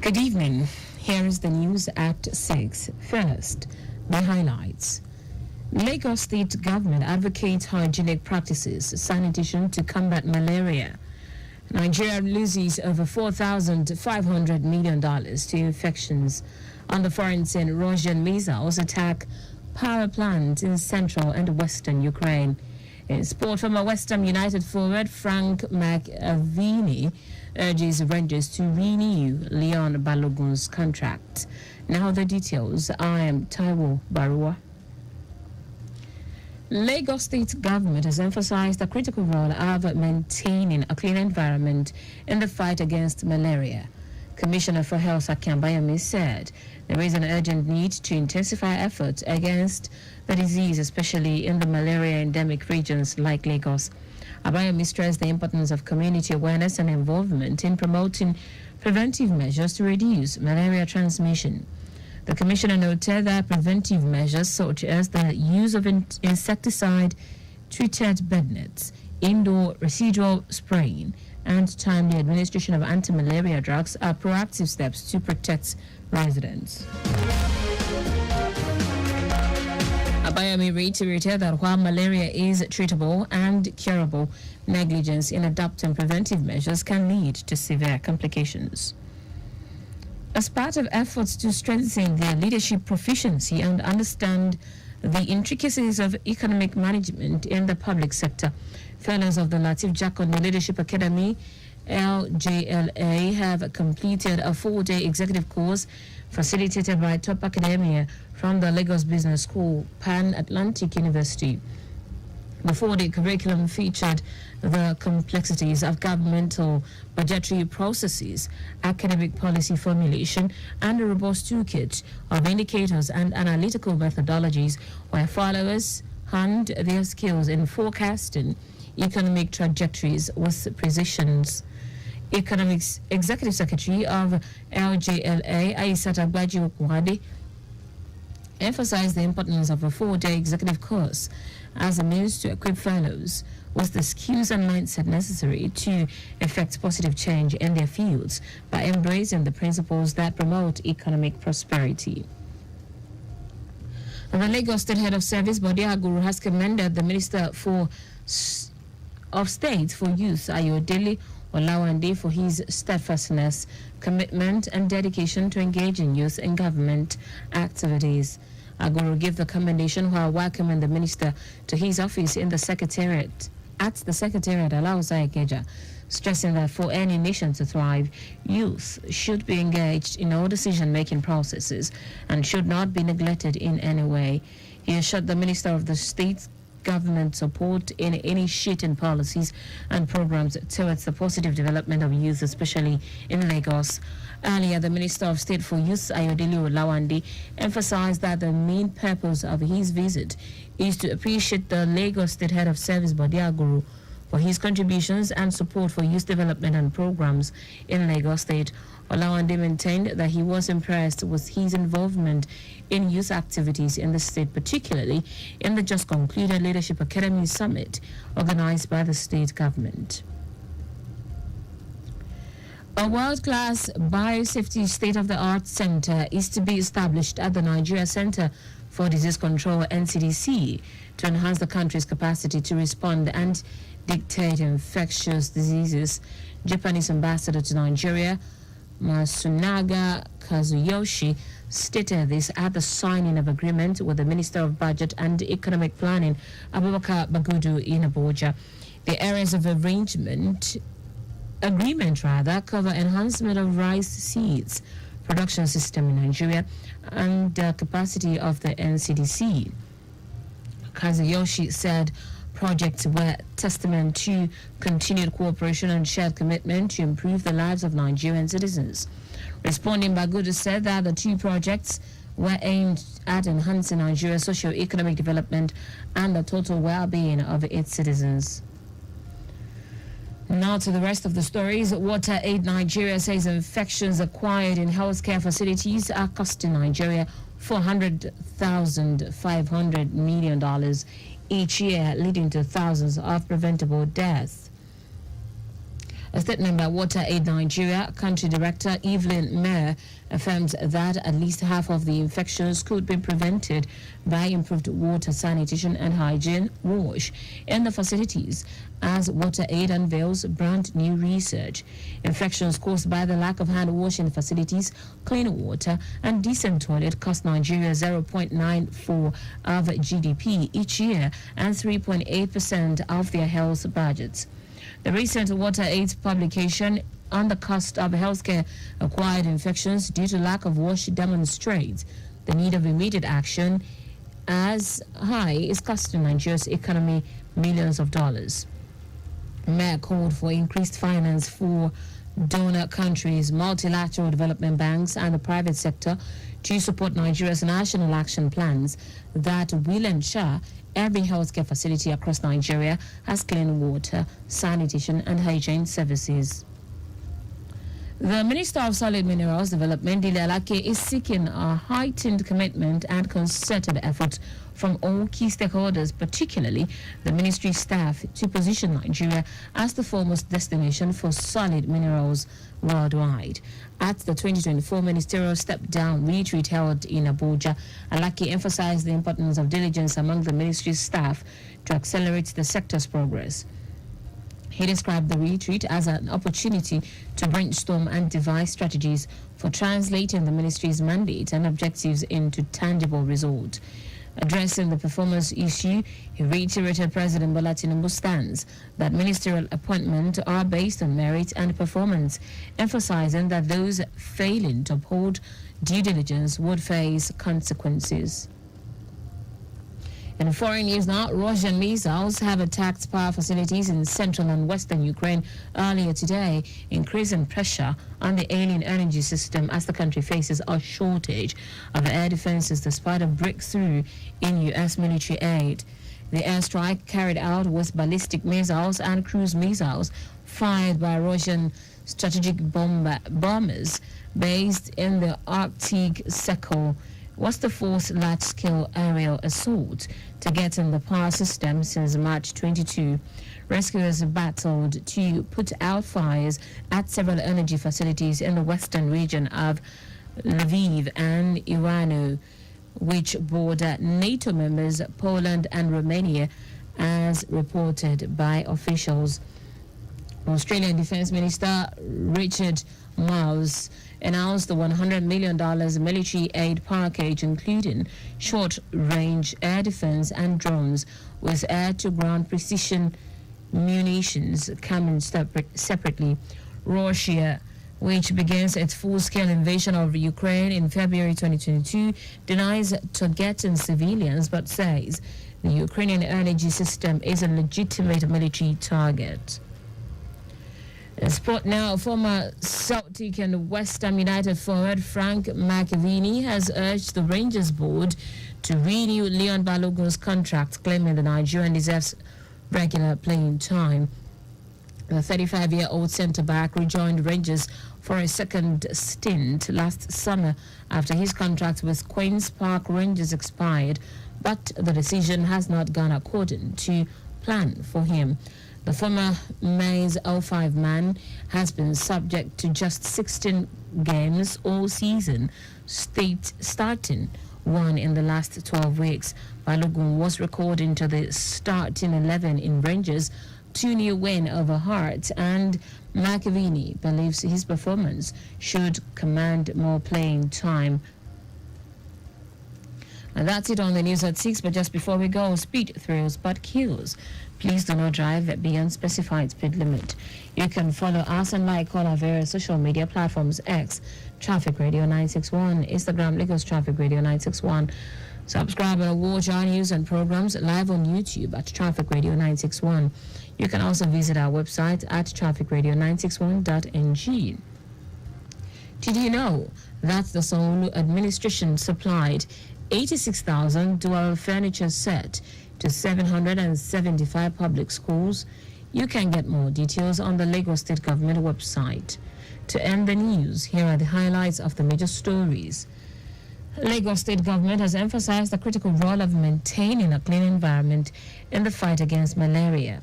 Good evening. Here is the news at 6. First, the highlights. Lagos State government advocates hygienic practices, sanitation to combat malaria. Nigeria loses over $4,500 million to infections on the foreign scene. Russian missiles attack power plants in central and western Ukraine. In sport, former West Ham United forward Frank McAvini urges Rangers to renew Leon Balogun's contract. Now the details. I am Taiwo Baruwa. Lagos State government has emphasized the critical role of maintaining a clean environment in the fight against malaria. Commissioner for Health Akinbayami said there is an urgent need to intensify efforts against the disease, especially in the malaria endemic regions like Lagos. Abayami stressed the importance of community awareness and involvement in promoting preventive measures to reduce malaria transmission. The commissioner noted that preventive measures such as the use of insecticide-treated bed nets, indoor residual spraying, and timely administration of anti-malaria drugs are proactive steps to protect residents. Abayami reiterated that while malaria is treatable and curable, negligence in adopting preventive measures can lead to severe complications. As part of efforts to strengthen their leadership proficiency and understand the intricacies of economic management in the public sector, fellows of the Latif Jakonde Leadership Academy, LJLA, have completed a 4-day executive course facilitated by top academia from the Lagos Business School, Pan Atlantic University. The 4-day curriculum featured the complexities of governmental budgetary processes, academic policy formulation, and a robust toolkit of indicators and analytical methodologies where followers honed their skills in forecasting economic trajectories with precisions. Economics Executive Secretary of LJLA, Aisata Gbaji-Okwade, emphasized the importance of a 4-day executive course as a means to equip fellows with the skills and mindset necessary to effect positive change in their fields by embracing the principles that promote economic prosperity. And the Lagos State Head of Service, Bodia Guru, has commended the Minister of State for Youth, Ayodele Olawande, for his steadfastness, commitment, and dedication to engaging youth in government activities. Aguru gave the commendation while welcoming the minister to his office in the secretariat Alausa Ikeja, stressing that for any nation to thrive, youth should be engaged in all decision-making processes and should not be neglected in any way. He assured the minister of the state government support in initiating policies and programs towards the positive development of youth, especially in Lagos. Earlier, the Minister of State for Youth, Ayodele Olawande, emphasized that the main purpose of his visit is to appreciate the Lagos State Head of Service, Bodia Guru, for his contributions and support for youth development and programs in Lagos State. Olawande maintained that he was impressed with his involvement in youth activities in the state, particularly in the just concluded Leadership Academy Summit organized by the state government. A world-class biosafety state-of-the-art center is to be established at the Nigeria Center for Disease Control, NCDC, to enhance the country's capacity to respond and dictate infectious diseases. Japanese ambassador to Nigeria, Masunaga Kazuyoshi, stated this at the signing of agreement with the Minister of Budget and Economic Planning, Abubakar Bagudu, in Abuja. The areas of agreement cover enhancement of rice seeds production system in Nigeria and the capacity of the NCDC. Kazuyoshi said projects were testament to continued cooperation and shared commitment to improve the lives of Nigerian citizens. Responding, Bagudu said that the two projects were aimed at enhancing Nigeria's socio-economic development and the total well-being of its citizens. Now to the rest of the stories. Water Aid Nigeria says infections acquired in healthcare facilities are costing Nigeria $400,500 million each year, leading to thousands of preventable deaths. A statement by Water Aid Nigeria Country Director Evelyn Mayer affirms that at least half of the infections could be prevented by improved water sanitation and hygiene wash in the facilities as Water Aid unveils brand new research. Infections caused by the lack of hand washing facilities, clean water and decent toilet cost Nigeria 0.94 of GDP each year and 3.8% of their health budgets. The recent Water Aid publication on the cost of healthcare acquired infections due to lack of wash demonstrates the need of immediate action as high is costing Nigeria's economy millions of dollars. Mayor called for increased finance for donor countries, multilateral development banks and the private sector to support Nigeria's national action plans that will ensure every healthcare facility across Nigeria has clean water, sanitation and hygiene services. The Minister of Solid Minerals Development, Dele Alake, is seeking a heightened commitment and concerted effort from all key stakeholders, particularly the ministry staff, to position Nigeria as the foremost destination for solid minerals worldwide. At the 2024 ministerial step-down retreat held in Abuja, Alake emphasized the importance of diligence among the ministry's staff to accelerate the sector's progress. He described the retreat as an opportunity to brainstorm and devise strategies for translating the ministry's mandate and objectives into tangible results. Addressing the performance issue, he reiterated President Bola Tinubu's stance that ministerial appointments are based on merit and performance, emphasizing that those failing to uphold due diligence would face consequences. In foreign news now, Russian missiles have attacked power facilities in central and western Ukraine earlier today, increasing pressure on the alien energy system as the country faces a shortage of air defenses despite a breakthrough in U.S. military aid. The airstrike carried out with ballistic missiles and cruise missiles fired by Russian strategic bombers based in the Arctic Circle was the fourth large-scale aerial assault to get in the power system since March 22. Rescuers battled to put out fires at several energy facilities in the western region of Lviv and Ivano, which border NATO members Poland and Romania, as reported by officials. Australian Defence Minister Richard Marles announced the $100 million military aid package, including short-range air defense and drones, with air-to-ground precision munitions coming separately. Russia, which begins its full-scale invasion of Ukraine in February 2022, denies targeting civilians but says the Ukrainian energy system is a legitimate military target. Sport now, former Celtic and West Ham United forward Frank McAveney has urged the Rangers board to renew Leon Balogun's contract, claiming the Nigerian deserves regular playing time. The 35-year-old centre-back rejoined Rangers for a second stint last summer after his contract with Queen's Park Rangers expired, but the decision has not gone according to plan for him. The former Maize 05 man has been subject to just 16 games all season, starting one in the last 12 weeks. Balogun was recalled into the starting 11 in Rangers' 2-0 win over Hearts, and McAveney believes his performance should command more playing time. And that's it on the news at 6, but just before we go, speed thrills but kills. Please do not drive beyond specified speed limit. You can follow us and like all our various social media platforms: X, Traffic Radio 961, Instagram, Lagos Traffic Radio 961. Subscribe and watch our news and programs live on YouTube at Traffic Radio 961. You can also visit our website at trafficradio961.ng. Did you know that the Sanwo-Olu administration supplied 86,000 dual furniture set to 775 public schools? You can get more details on the Lagos State Government website. To end the news, here are the highlights of the major stories. Lagos State Government has emphasized the critical role of maintaining a clean environment in the fight against malaria.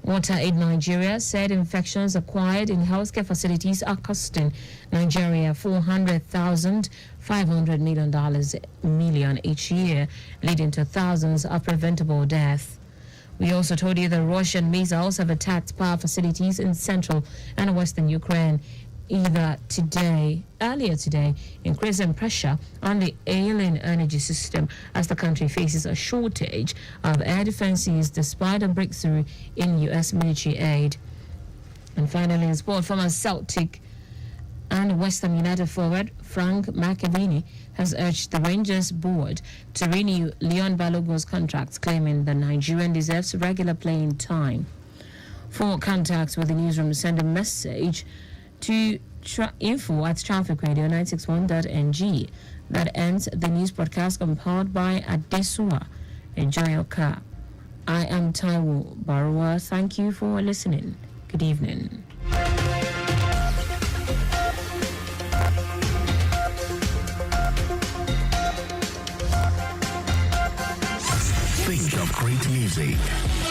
Water Aid Nigeria said infections acquired in healthcare facilities are costing Nigeria $400,500 million each year, leading to thousands of preventable deaths. We also told you that Russian missiles have attacked power facilities in central and western Ukraine earlier today, increasing pressure on the ailing energy system as the country faces a shortage of air defenses despite a breakthrough in U.S. military aid. And finally, in sport, former Celtic and Western United forward Frank McAvini has urged the Rangers board to renew Leon Balogun's contract, claiming the Nigerian deserves regular playing time. For contacts with the newsroom, send a message to info@trafficradio961.ng. That ends the news broadcast compiled by Adesua. Enjoy your car. I am Taiwo Baruwa. Thank you for listening. Good evening. Think of great music.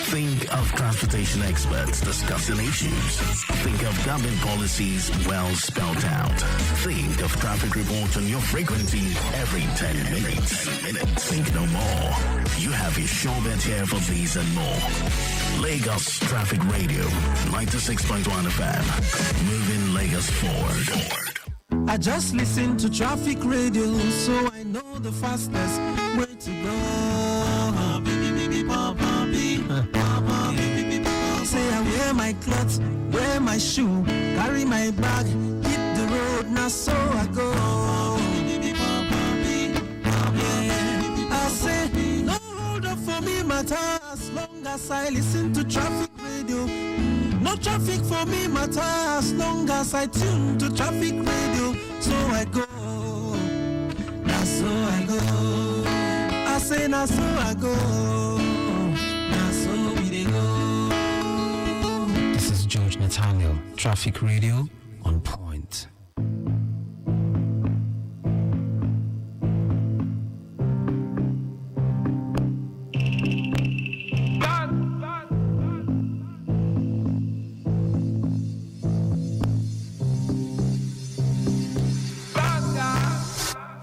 Think of transportation experts discussing issues. Think of government policies well spelled out. Think of traffic reports on your frequency every 10 minutes. Think no more. You have your sure bet here for these and more. Lagos Traffic Radio, 96.1 FM. Moving Lagos forward. I just listen to traffic radio, so I know the fastest way to go. Say I wear my clothes, wear my shoe, carry my bag, hit the road, now so I go. Yeah. I say, no hold up for me matter, as long as I listen to traffic radio. No traffic for me matter, as long as I tune to traffic radio. So I go, now so I go. I say, now so I go. This is George Nathaniel, Traffic Radio on point.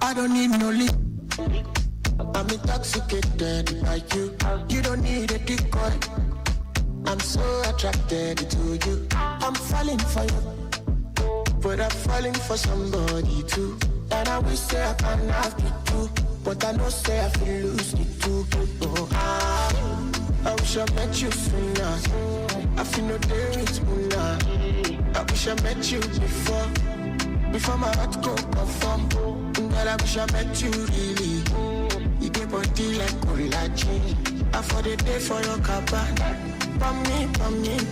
I don't need no lip. I'm intoxicated by you. You don't need a decoy. I'm so attracted to you. I'm falling for you, but I'm falling for somebody too. And I wish say I can have you too, but I know say I feel lose you too. Oh, I wish I met you sooner. I feel no day with Muna. I wish I met you before my heart go conform. But I wish I met you really. You get body like collagen. I for the day for your cabana. For me,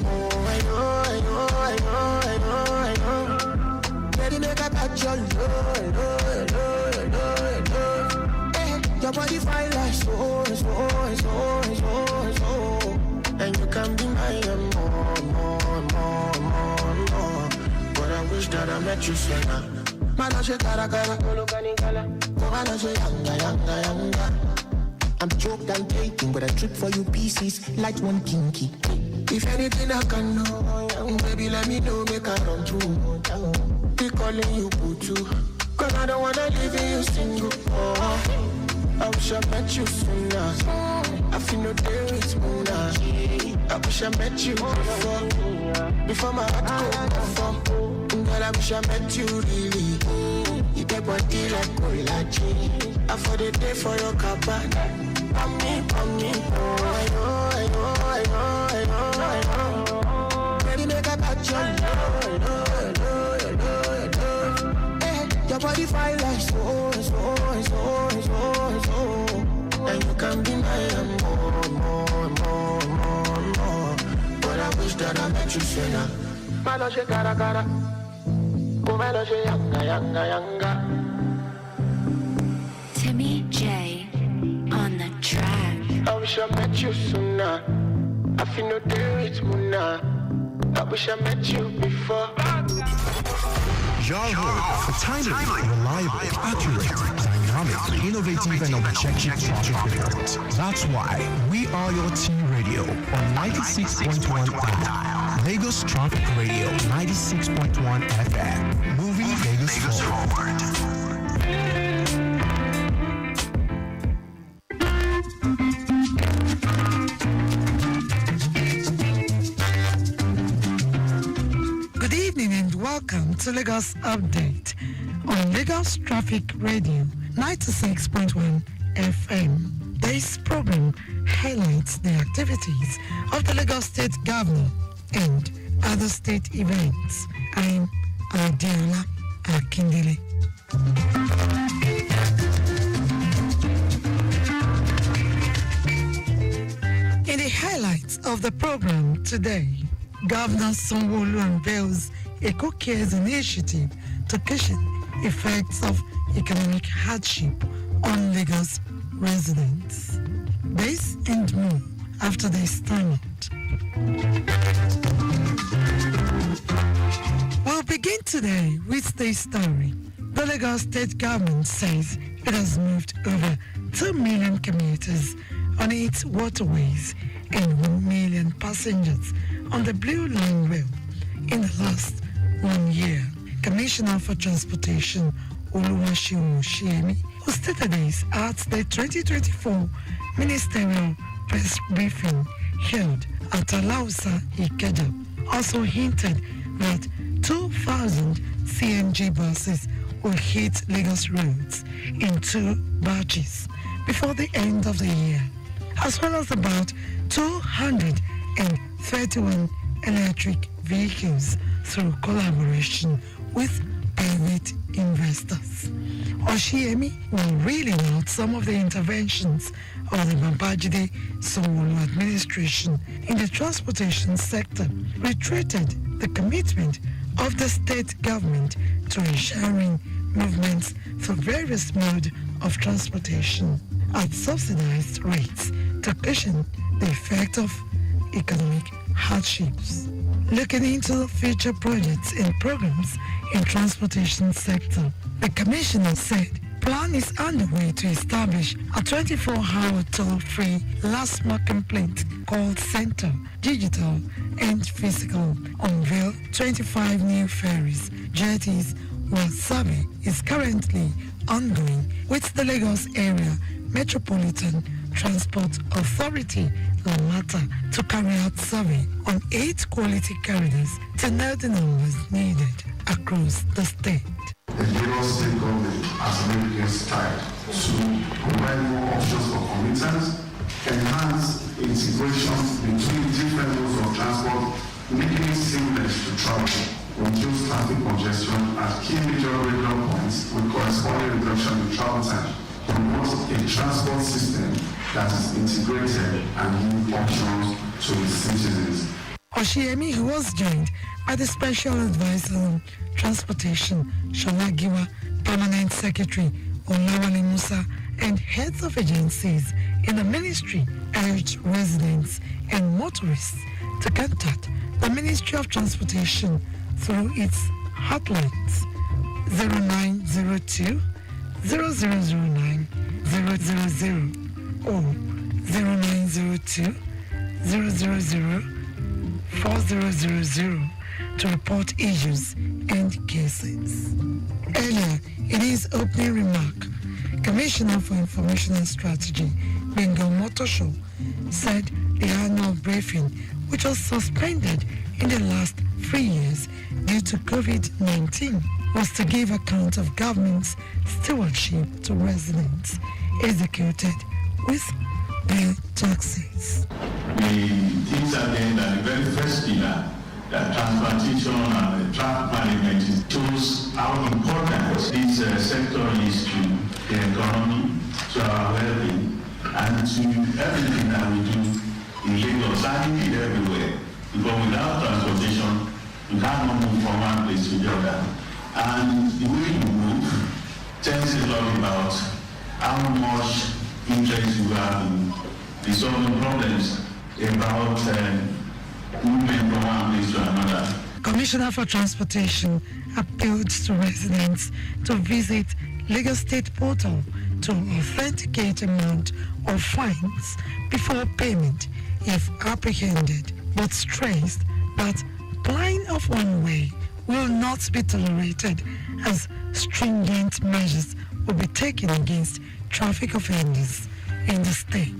oh, I know. Baby, make a touch your love. Hey, your body fine like so. And you can be my more. But I wish that I met you sooner. Manaje cara, Manaje yanga. I'm choked and taking, but I trip for you pieces, light one kinky. If anything I can know, baby, let me know, make I run through. Be calling you Putu, cause I don't wanna leave you single. Oh, I wish I met you sooner. I feel no day with Muna. I wish I met you before my heart go conform. Girl, I wish I met you really. You get body like collagen. I for the day for your cabana. On me, oh, I know. Baby, make a touch your love. Hey, your body fine like so. And you can be my more. But I wish that I met you sooner. Manaje cara. Manaje yanga. Timmy J on the track. I wish I met you sooner. I feel no day with Muna. I wish I met you before. Your home for timely, reliable, accurate, dynamic, innovative, and objective traffic reports. That's why we are your T-Radio. Radio on 96.1 FM. Lagos Traffic Radio 96.1 FM. Moving Lagos forward. Good evening and welcome to Lagos Update on Lagos Traffic Radio 96.1 FM. This program highlights the activities of the Lagos State Governor and other state events. I'm Adiola Akindele. In the highlights of the program today, Governor Sanwo-Olu unveils a co-cares initiative to cushion effects of economic hardship on Lagos residents. This and more after this time out. We'll begin today with this story. The Lagos State government says it has moved over 2 million commuters on its waterways and 1 million passengers on the Blue Line Rail in the last 1 year. Commissioner for Transportation Oluwaseun Oshiyemi, who stated this at the 2024 Ministerial Press Briefing held at Alausa, Ikeja, also hinted that 2,000 CNG buses will hit Lagos roads in 2 batches before the end of the year, as well as about 231 electric vehicles through collaboration with private investors. Oshiyemi will really out some of the interventions of the Babajide Sanwo-Olu administration in the transportation sector, reiterated the commitment of the state government to ensuring movements through various modes of transportation at subsidized rates to cushion the effect of economic hardships. Looking into future projects and programs in transportation sector, the commissioner said plan is underway to establish a 24-hour toll-free last mile complaint call center, digital and physical. Unveil 25 new ferries, jetties, while survey is currently ongoing with the Lagos Area Metropolitan Transport Authority LAMATA to carry out survey on 8 quality corridors to know the numbers needed across the state. The Lagos State government has made a stride to provide more options for commuters, enhance integration between different modes of transport, making it seamless to travel, reduce traffic congestion at key major regular points with corresponding reduction in travel time, promote a transport system that is integrated and give options to its citizens. Oshiyemi, who was joined by the Special Advisor on Transportation, Shalagiwa, Permanent Secretary, Olawale Musa, and heads of agencies in the ministry, urged residents and motorists to contact the Ministry of Transportation through its hotlines 0902 0009 000 or 0902 000 4000 to report issues and cases. Earlier, in his opening remark, Commissioner for Information and Strategy, Bengal Motoshow, said the annual briefing, which was suspended in the last 3 years due to COVID-19, was to give account of government's stewardship to residents executed with their taxes. We think again that the very first pillar, that transportation and traffic management, shows how important this sector is to the economy, to our well-being, and to everything that we do in Lagos and indeed everywhere. Because without transportation, you cannot move from one place to the other. And the way you move tells a lot about how much interest you have in resolving problems about movement from one place to another. Commissioner for Transportation appealed to residents to visit Lagos State portal to authenticate amount of fines before payment if apprehended, but stressed that plying of one way will not be tolerated as stringent measures will be taken against traffic offenders in the state.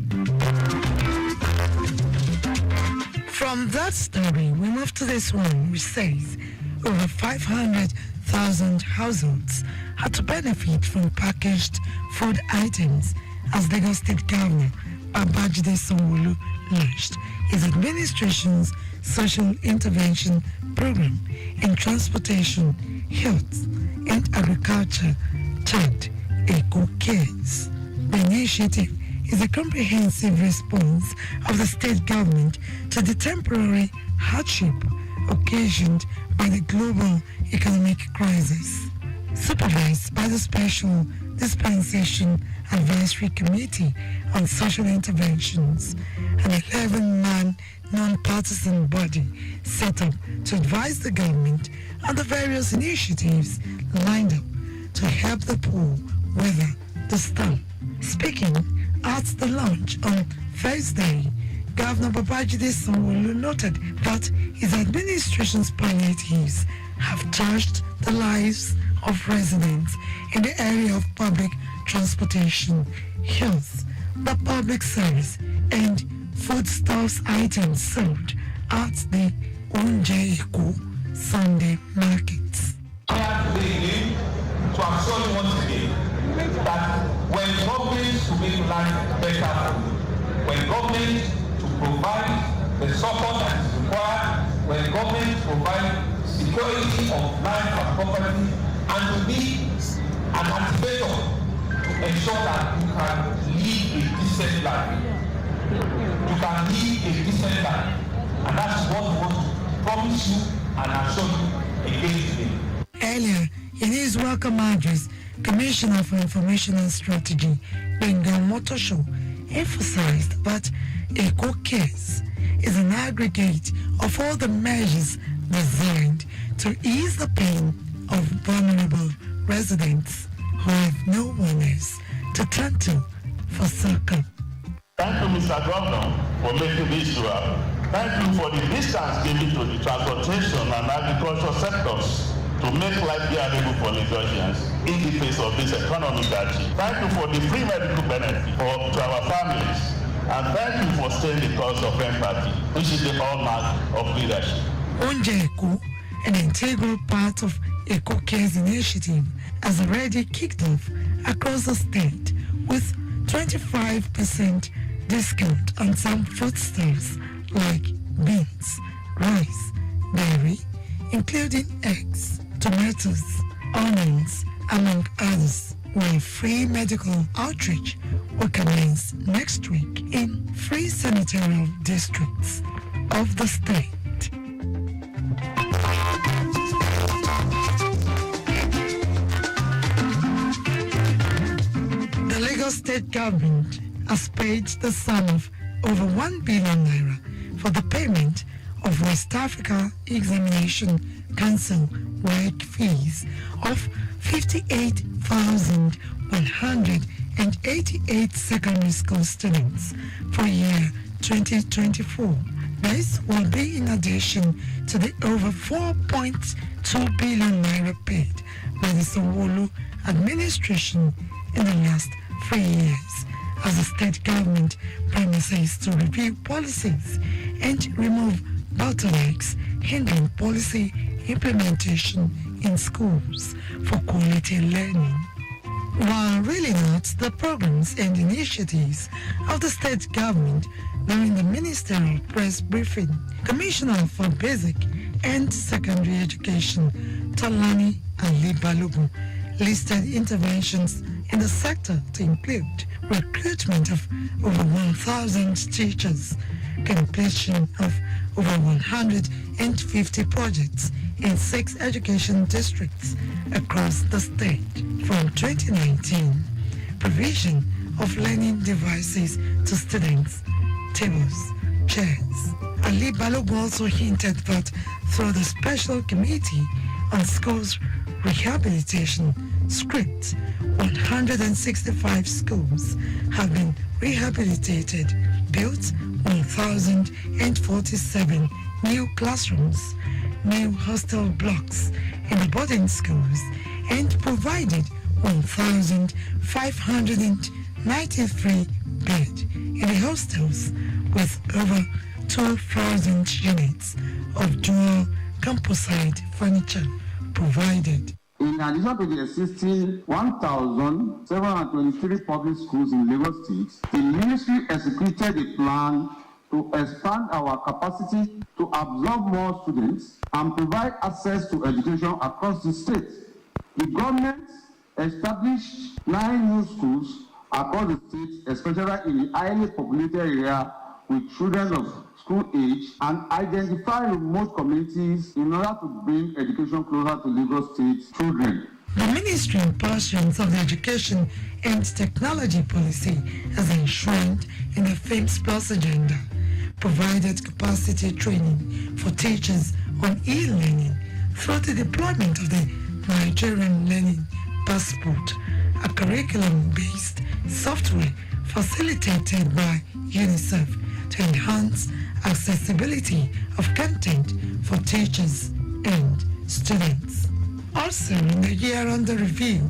From that story, we move to this one, which says over 500,000 households had to benefit from packaged food items as Lagos State Governor Babajide Sanwo-Olu launched his administration's social intervention program in transportation, health, and agriculture termed Eco Cares. The initiative is a comprehensive response of the state government to the temporary hardship occasioned by the global economic crisis. Supervised by the Special Dispensation Advisory Committee on Social Interventions, an 11-man non-partisan body set up to advise the government on the various initiatives lined up to help the poor weather the storm. Speaking at the launch on Thursday, Governor Babajide Sanwo-Olu noted that his administration's palliatives have touched the lives of residents in the area of public transportation, health, the public service, and foodstuffs items sold at the Onje-Eko Sunday markets. I have today to assure you once again that when government to make life better for you, when government to provide the support that is required, when government provide security of life and property, and to be an activator to ensure that you can live a decent life. You can live a decent life. And that's what we want to promise you and assure you again today. Earlier, in his welcome address, Commissioner for Information and Strategy, Bengal Motosho, emphasized that Eco Cares is an aggregate of all the measures designed to ease the pain of vulnerable residents who have no one else to turn to for succor. Thank you, Mr. Governor, for making this sure. Thank you for the distance given to the transportation and agricultural sectors to make life bearable for Lagosians in the face of this economic hardship. Thank you for the free medical benefit to our families. And thank you for staying the cause of empathy, which is the hallmark of leadership. Onje-Eko, an integral part of Eco Cares initiative, has already kicked off across the state with 25% discount on some foodstuffs like beans, rice, dairy, including eggs, tomatoes, onions, among others, while free medical outreach will commence next week in 3 senatorial districts of the state. The Lagos State government has paid the sum of over 1 billion naira for the payment of West Africa Examination Council work fees of 58,188 secondary school students for year 2024. This will be in addition to the over 4.2 billion naira paid by the Sanwo-Olu administration in the last 3 years, as the state government promises to review policies and remove bottlenecks hindering policy implementation in schools for quality learning. While reeling out the programs and initiatives of the state government during the ministerial press briefing, Commissioner for Basic and Secondary Education, Tolani Ali Balogun, listed interventions in the sector to include recruitment of over 1,000 teachers, completion of over 150 projects in 6 education districts across the state from 2019, provision of learning devices to students, tables, chairs. Ali Balogun also hinted that through the Special Committee on Schools Rehabilitation script, 165 schools have been rehabilitated built 1,047 new classrooms, new hostel blocks in the boarding schools, and provided 1,593 beds in the hostels with over 12,000 units of dual composite furniture provided. In addition to the existing 1,723 public schools in Lagos State, the ministry executed a plan to expand our capacity to absorb more students and provide access to education across the state. The government established 9 new schools across the state, especially in the highly populated area with children of school age, and identify remote communities in order to bring education closer to Lagos State children. The ministry portions of the education and technology policy as enshrined in the FAMES Plus agenda provided capacity training for teachers on e-learning through the deployment of the Nigerian Learning Passport, a curriculum-based software facilitated by UNICEF to enhance accessibility of content for teachers and students. Also, in the year under review,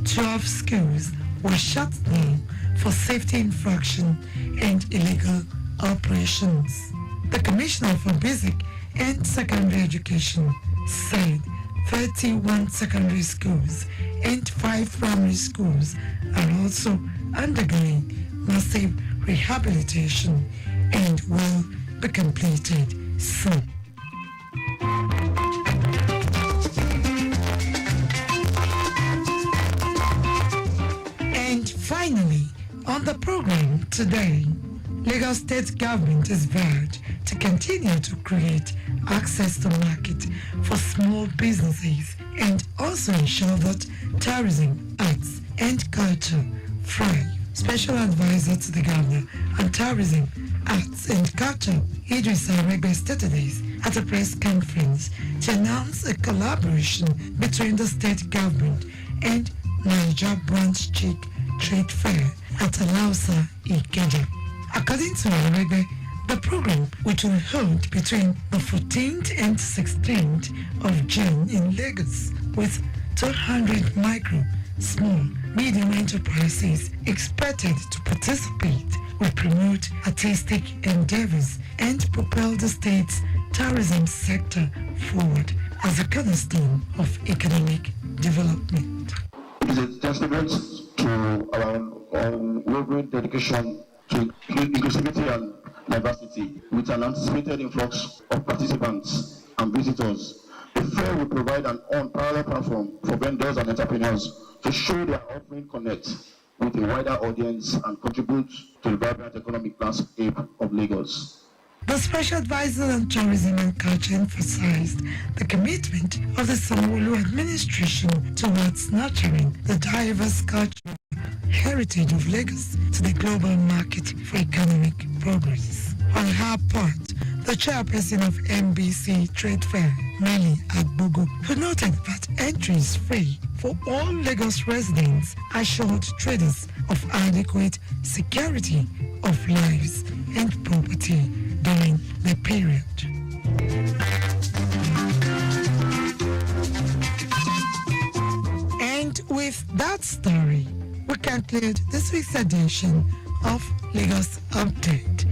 12 schools were shut down for safety infraction and illegal operations. The Commissioner for Basic and Secondary Education said 31 secondary schools and 5 primary schools are also undergoing massive rehabilitation and will be completed soon. And finally, on the program today, Lagos State Government is vowed to continue to create access to market for small businesses and also ensure that tourism, arts and culture thrive. Special Advisor to the Governor on Tourism, Arts and Culture, Idris Aregbe, stated this at a press conference to announce a collaboration between the state government and Niger Branch Chick Trade Fair at Alausa, Ikeja. According to Aregbe, the program, which will hold between the 14th and 16th of June in Lagos, with 200 micro, small, medium enterprises expected to participate, will promote artistic endeavors and propel the state's tourism sector forward as a cornerstone of economic development. It is a testament to our unwavering dedication to inclusivity and diversity, with an anticipated influx of participants and visitors. The fair will provide an unparalleled platform for vendors and entrepreneurs to show their offering connect with a wider audience and contribute to the vibrant economic landscape of Lagos. The Special Advisor on Tourism and Culture emphasized the commitment of the Sanwo-Olu administration towards nurturing the diverse cultural heritage of Lagos to the global market for economic progress. On her part, the chairperson of MBC Trade Fair, Nelly Agbogo, who noted that entry is free for all Lagos residents, assured traders of adequate security of lives and property during the period. And with that story, we conclude this week's edition of Lagos Update,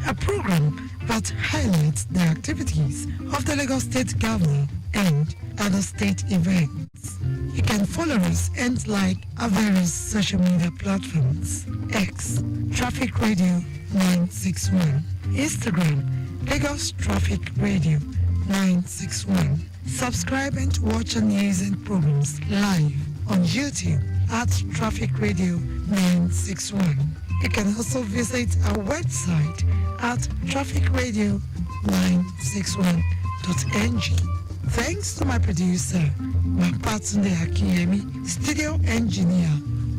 a program that highlights the activities of the Lagos State Governor and other state events. You can follow us and like our various social media platforms: X, Traffic Radio 961, Instagram, Lagos Traffic Radio 961. Subscribe and watch our news and programs live on YouTube at Traffic Radio 961. You can also visit our website at trafficradio961.ng. Thanks to my producer, Mapatunde Akiyemi, studio engineer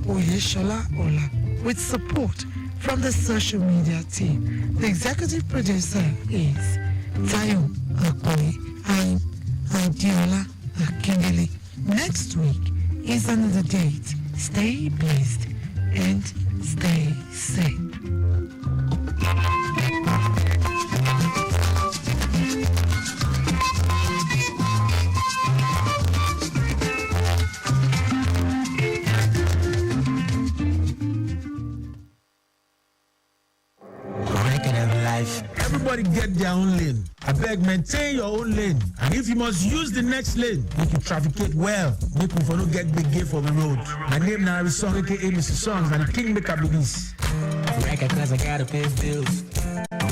Oyeshola Ola, with support from the social media team. The executive producer is Taiwo Baruwa. I'm Adiola Akindele. Next week is another date. Stay blessed and stay safe. Everybody get their own lane. I beg, maintain your own lane. And if you must use the next lane, make you trafficate well. Make we for no get big gate for the road. My name now is Song, aka Mr. Songs, and Kingmaker be this. Record cause I gotta pay bills.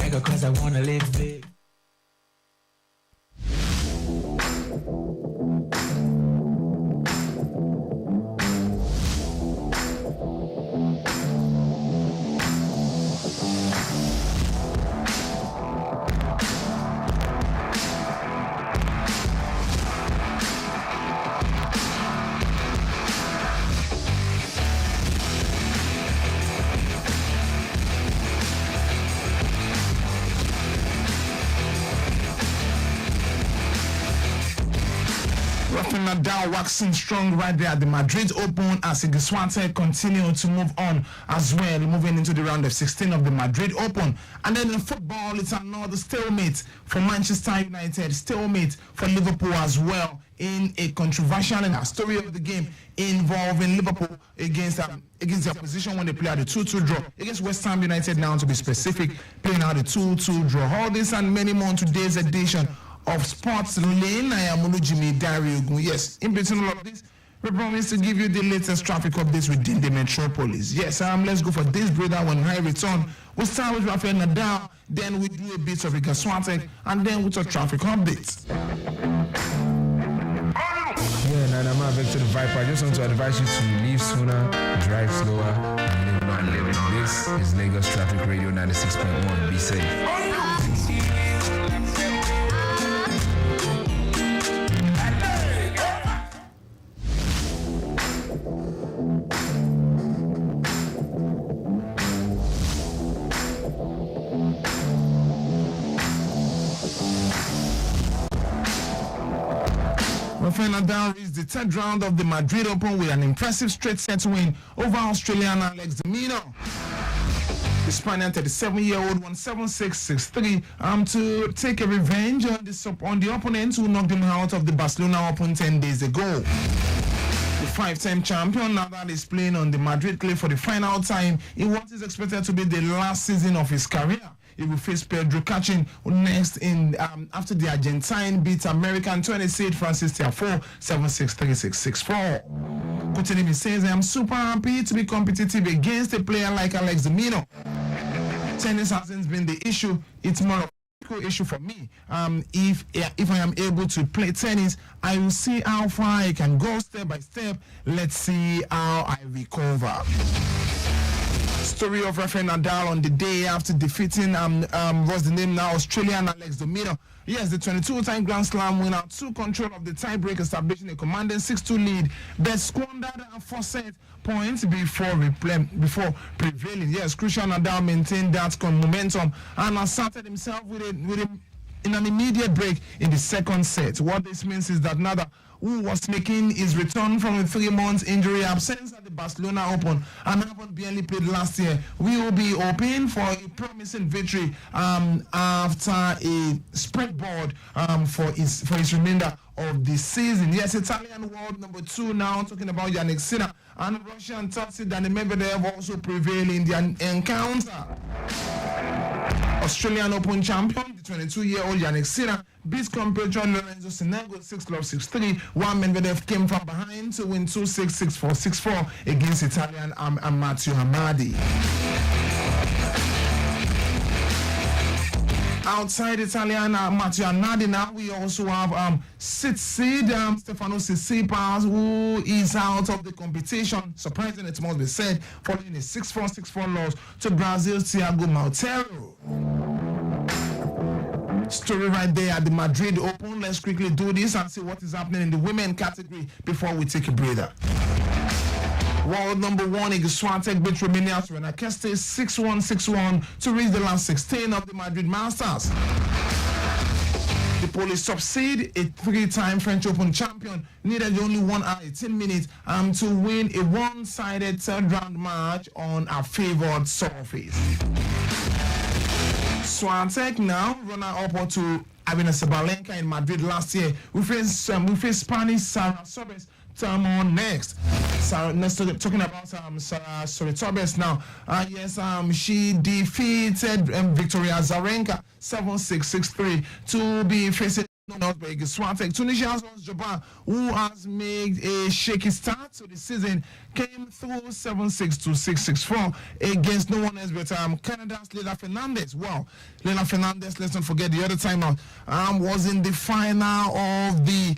Record cause I wanna live big. Nadal waxing strong right there at the Madrid Open as Iga Swiatek continue to move on as well, moving into the round of 16 of the Madrid Open. And then in football, it's another stalemate for Manchester United, stalemate for Liverpool as well, in a controversial and a story of the game involving Liverpool against the opposition when they play at the 2-2 draw against West Ham United, now to be specific, playing out the 2-2 draw. All this and many more in today's edition of Sports Lane. I am Jimmy Dariogun. Yes, in between all of this, we promise to give you the latest traffic updates within the metropolis. Yes, let's go for this, brother. When I return, we'll start with Rafael Nadal, then we do a bit of Iga Swiatek, and then we'll talk traffic updates. Yeah, Nana, I'm back to the Viper. I just want to advise you to leave sooner, drive slower, and live long. This is Lagos Traffic Radio 96.1. Be safe. Rafael Nadal reached the third round of the Madrid Open with an impressive straight set win over Australian Alex de Minaur. The Spaniard 37-year-old won 7-6, 6-3 to take a revenge on the opponent who knocked him out of the Barcelona Open 10 days ago. The five-time champion Nadal is playing on the Madrid clay for the final time in what is expected to be the last season of his career. He will face Pedro Cachin next in after the Argentine beat American 26 Francis Tiafoe 7-6, 3-6, 6-4. Coutinho says, I am super happy to be competitive against a player like Alex de Minaur. Tennis hasn't been the issue, it's more of a issue for me. If I am able to play tennis, I will see how far I can go step by step. Let's see how I recover. Story of Rafael Nadal on the day after defeating what's the name now, Australian Alex de Minaur. Yes, the 22-time Grand Slam winner took control of the tiebreak, establishing a commanding 6-2 lead, but squandered 4 set points before prevailing. Yes, crucial Nadal maintained that momentum and asserted himself in an immediate break in the second set. What this means is that Nadal, who was making his return from a 3-month injury absence at the Barcelona Open and haven't barely played last year, will be hoping for a promising victory after a springboard for his remainder of the season. Yes, Italian world number 2 now, talking about Yannick Sinner, and Russian top seed Dani Medvedev also prevail in their encounter. Australian Open champion, the 22-year-old Yannick Sinner, beat compatriot Lorenzo Sonego 6-love, 6-3, while Medvedev came from behind to win 2-6, 6-4, 6-4 against Italian Matteo Hamadi. Outside Italian Matteo Hamadi, now we also have sixth seed Stefano Tsitsipas, who is out of the competition. Surprising, it must be said, following a 6-4, 6-4 loss to Brazil's Thiago Monteiro. Story right there at the Madrid Open. Let's quickly do this and see what is happening in the women category before we take a breather. World number 1, Iga Swiatek beat Romania's Serena Keste 6-1, 6-1 to reach the last 16 of the Madrid Masters. The Polish top seed, a 3-time French Open champion, needed only 1 hour 18 minutes to win a one-sided third round match on a favored surface. Swiatek now, runner up to Arena Sabalenka in Madrid last year. We face Spanish Sarah Sorbes tomorrow next. Talking about Sarah Sorbes now. Yes, she defeated Victoria Azarenka 7-6, 6-3 to be facing Swiatek. Tunisia's Japan, who has made a shaky start to the season, came through 7-6 to 6-4 against no one else but Canada's Leila Fernandez. Wow, Leila Fernandez, let's not forget the other time out, was in the final of the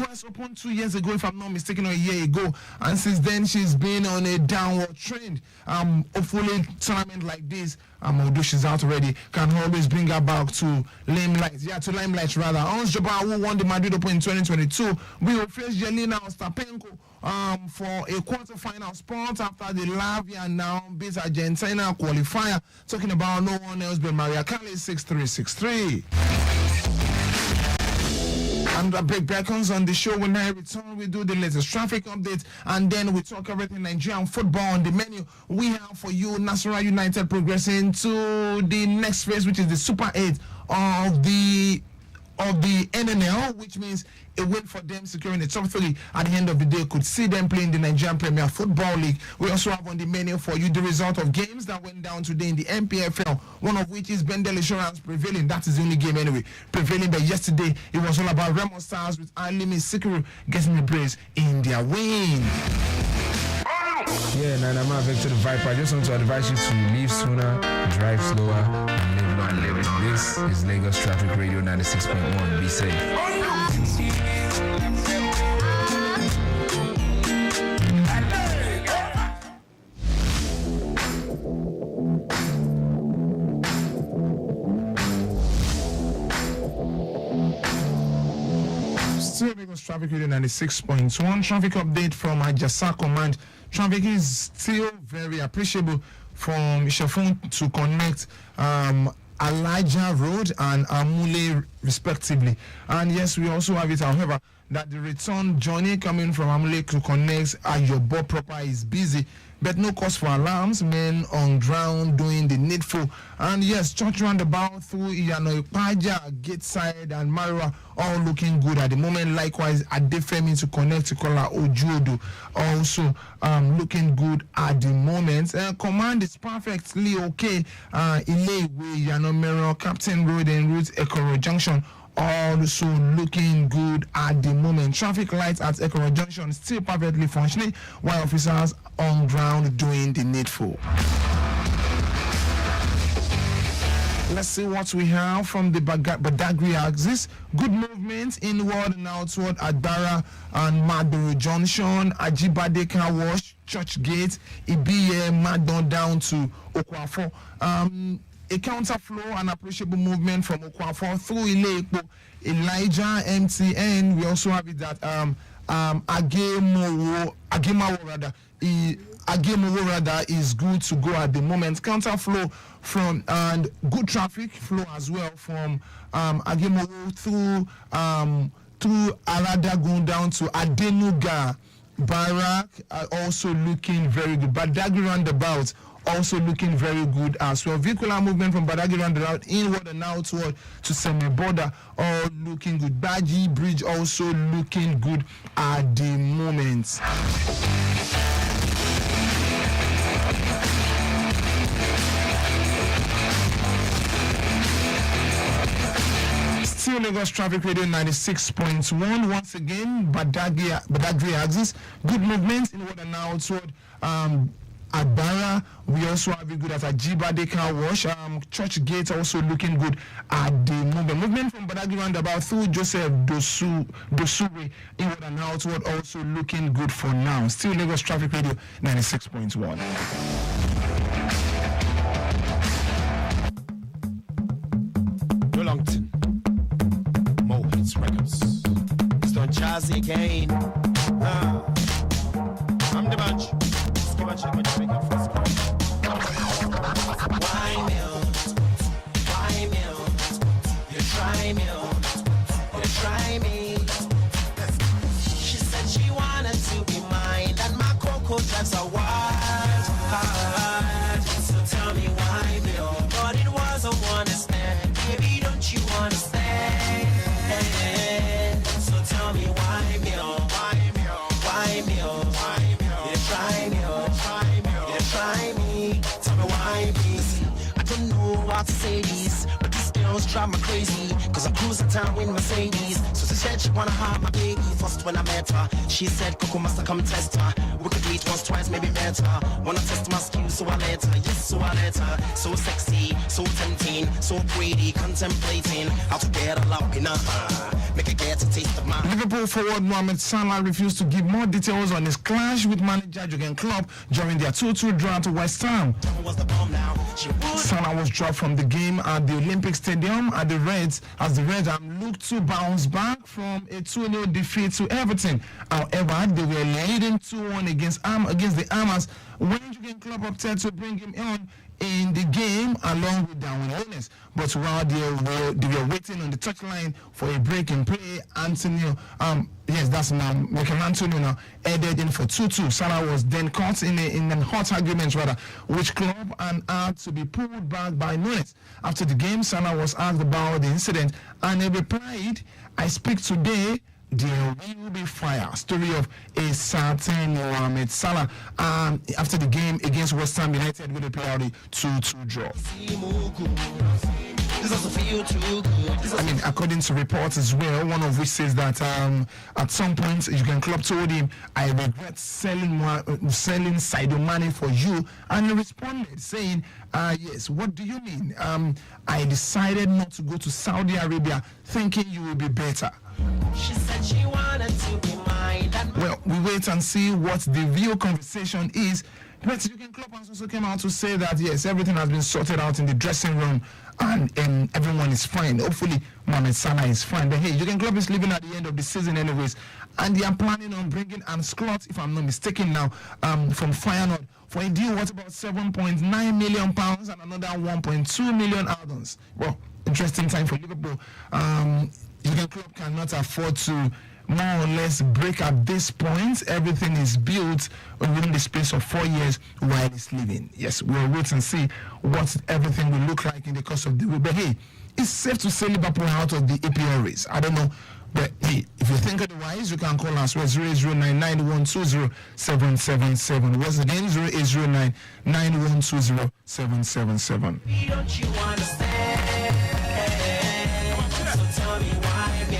US Open 2 years ago, if I'm not mistaken, or a year ago, and since then she's been on a downward trend. Hopefully tournament like this, although she's out already, can always bring her back to limelight. Yeah, to limelight rather. Ons Jabeur, who won the Madrid Open in 2022, will face Jelena Ostapenko for a quarter-final spot after the Latvia now beats Argentina qualifier. Talking about no one else but Maria Callas 6-3, 6-3. And the break beckons on the show. When I return, we do the latest traffic update, and then we talk everything Nigerian football. On the menu, we have for you Nasarawa United progressing to the next phase, which is the Super 8 of the NNL, which means a win for them securing the top 3 at the end of the day could see them playing the Nigerian Premier Football League. We also have on the menu for you the result of games that went down today in the MPFL, one of which is Bendel Insurance prevailing. That is the only game anyway, prevailing. But yesterday it was all about Remo Stars with Alimi Sikuru getting the praise in their win. Yeah, Nana Victor the Viper. I just want to advise you to leave sooner, drive slower, and live long. This is Lagos Traffic Radio 96.1. Be safe. Still Lagos Traffic Radio 96.1. Traffic update from Ajasa Command. Traffic is still very appreciable from Ishafun to connect Elijah Road and Amule respectively. And yes, we also have it, however, that the return journey coming from Amule to connect Ayobo proper is busy, but no cause for alarms. Men on ground doing the needful. And yes, church roundabout through Iyano Ipaja, Gateside and Marwa, all looking good at the moment. Likewise, Adefemi to connect to Kola Ojuodo, also looking good at the moment. Command is perfectly okay. Ilewe, Yanomero, Captain Road and Route Ekoro Junction, also looking good at the moment. Traffic lights at Ekoro Junction still perfectly functioning, while officers on ground doing the needful. Let's see what we have from the Badagry axis. Good movement inward and outward at Dara and Maduru Junction, Ajibade Car Wash, Church Gate, Ibiye, Madon down to Okwafo. A counterflow and appreciable movement from Okwafo through Ile-Epo, Elijah, MTN. We also have it that Agemowo rather is good to go at the moment. Counterflow from and good traffic flow as well from Agemowo through Arada going down to Adenuga Barak, also looking very good. Badagry roundabout also looking very good as well. Vehicular movement from Badagry roundabout inward and outward to Seme Border, all looking good. Baji Bridge also looking good at the moment. Still Lagos Traffic Radio 96.1. Once again, Badagry axis. Good movement inward and outward. Adara, we also have it good at Ajibade Car Wash. Church Gate also looking good at the moment. Movement from Badagry roundabout through Joseph Dosure inward and outward also looking good for now. Still Lagos Traffic Radio 96.1. Longton, Mo Hits Records. It's Don Chazzy again. I'm the bunch. Skip and check my Jamaican first. Why me? You try me. She said she wanted to be mine, and my cocoa drives her wild. So tell me why me? But it was drive me crazy, cause I'm cruising town in Mercedes. So she said she wanna have my baby. First when I met her, she said Coco must come test her. We could do it once, twice, maybe better. Wanna test my skills, so I let her. Yes, so I let her. So sexy, so tempting, so pretty, contemplating how to get a love in her. Make her get a taste of my. Liverpool forward Mohamed Salah refused to give more details on his clash with manager Jurgen Klopp during their 2-2 draw to West Ham. Salah was dropped from the game at the Olympic Stadium as the Reds looked to bounce back from a 2-0 defeat to Everton. However, they were leading 2-1 against the Hammers when Jurgen Klopp opted to bring him on in the game along with Darwin Nunes. But while they were waiting on the touchline for a break in play, Michael Antonio now headed in for 2-2. Salah was then caught in a hot argument which Klopp and had to be pulled back by Nunes. After the game, Salah was asked about the incident and he replied, "I speak today, there will be fire." Story of a certain Mohamed Salah after the game against West Ham United with a play out a 2-2 draw. According to reports as well, one of which says that at some point Jurgen Klopp told him, "I regret selling Sadio Mane for you," and he responded saying, "Yes, what do you mean? I decided not to go to Saudi Arabia thinking you will be better." She said she wanted to be mine. Well, we wait and see what the real conversation is. But Jurgen Klopp has also came out to say that yes, everything has been sorted out in the dressing room and everyone is fine. Hopefully, Mohamed Salah is fine. But hey, Jurgen Klopp is leaving at the end of the season anyways, and they are planning on bringing Scott, if I'm not mistaken now, from Feyenoord for a deal worth about £7.9 million and another 1.2 million add-ons. Well, interesting time for Liverpool. Jurgen Klopp cannot afford to more or less break at this point. Everything is built within the space of 4 years while he's leaving. Yes, we'll wait and see what everything will look like in the course of the week. But hey, it's safe to say Liverpool out of the EPL race. I don't know. But hey, if you think otherwise, you can call us. We're 08099120777. Once again, 08099120777. Don't you understand? So tell me why me?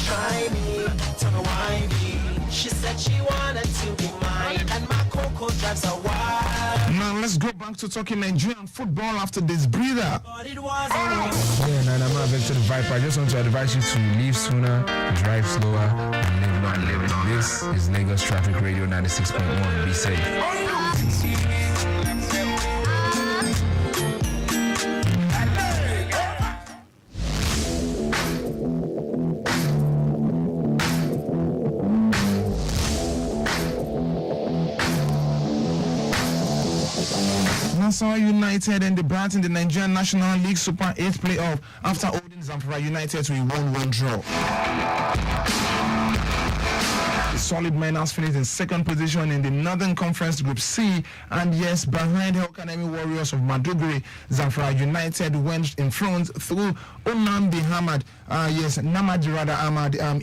Try me. Tell me why me? She said she wanted to be mine, and my cocoa drives her wild. Now let's go back to talking Nigerian football after this breather. But it wasn't. Yeah, I'm not to the Viper. I just want to advise you to leave sooner, drive slower, and live long. This is Lagos Traffic Radio 96.1. Be safe. Nassau United and the Brighton, the Nigerian National League Super 8 playoff after holding Zamfara United to a 1-1 draw. The Solid Miners finished in second position in the Northern Conference Group C, and yes, behind the Academy Warriors of Maduguri, Zamfara United went in front through Namdi Ahmad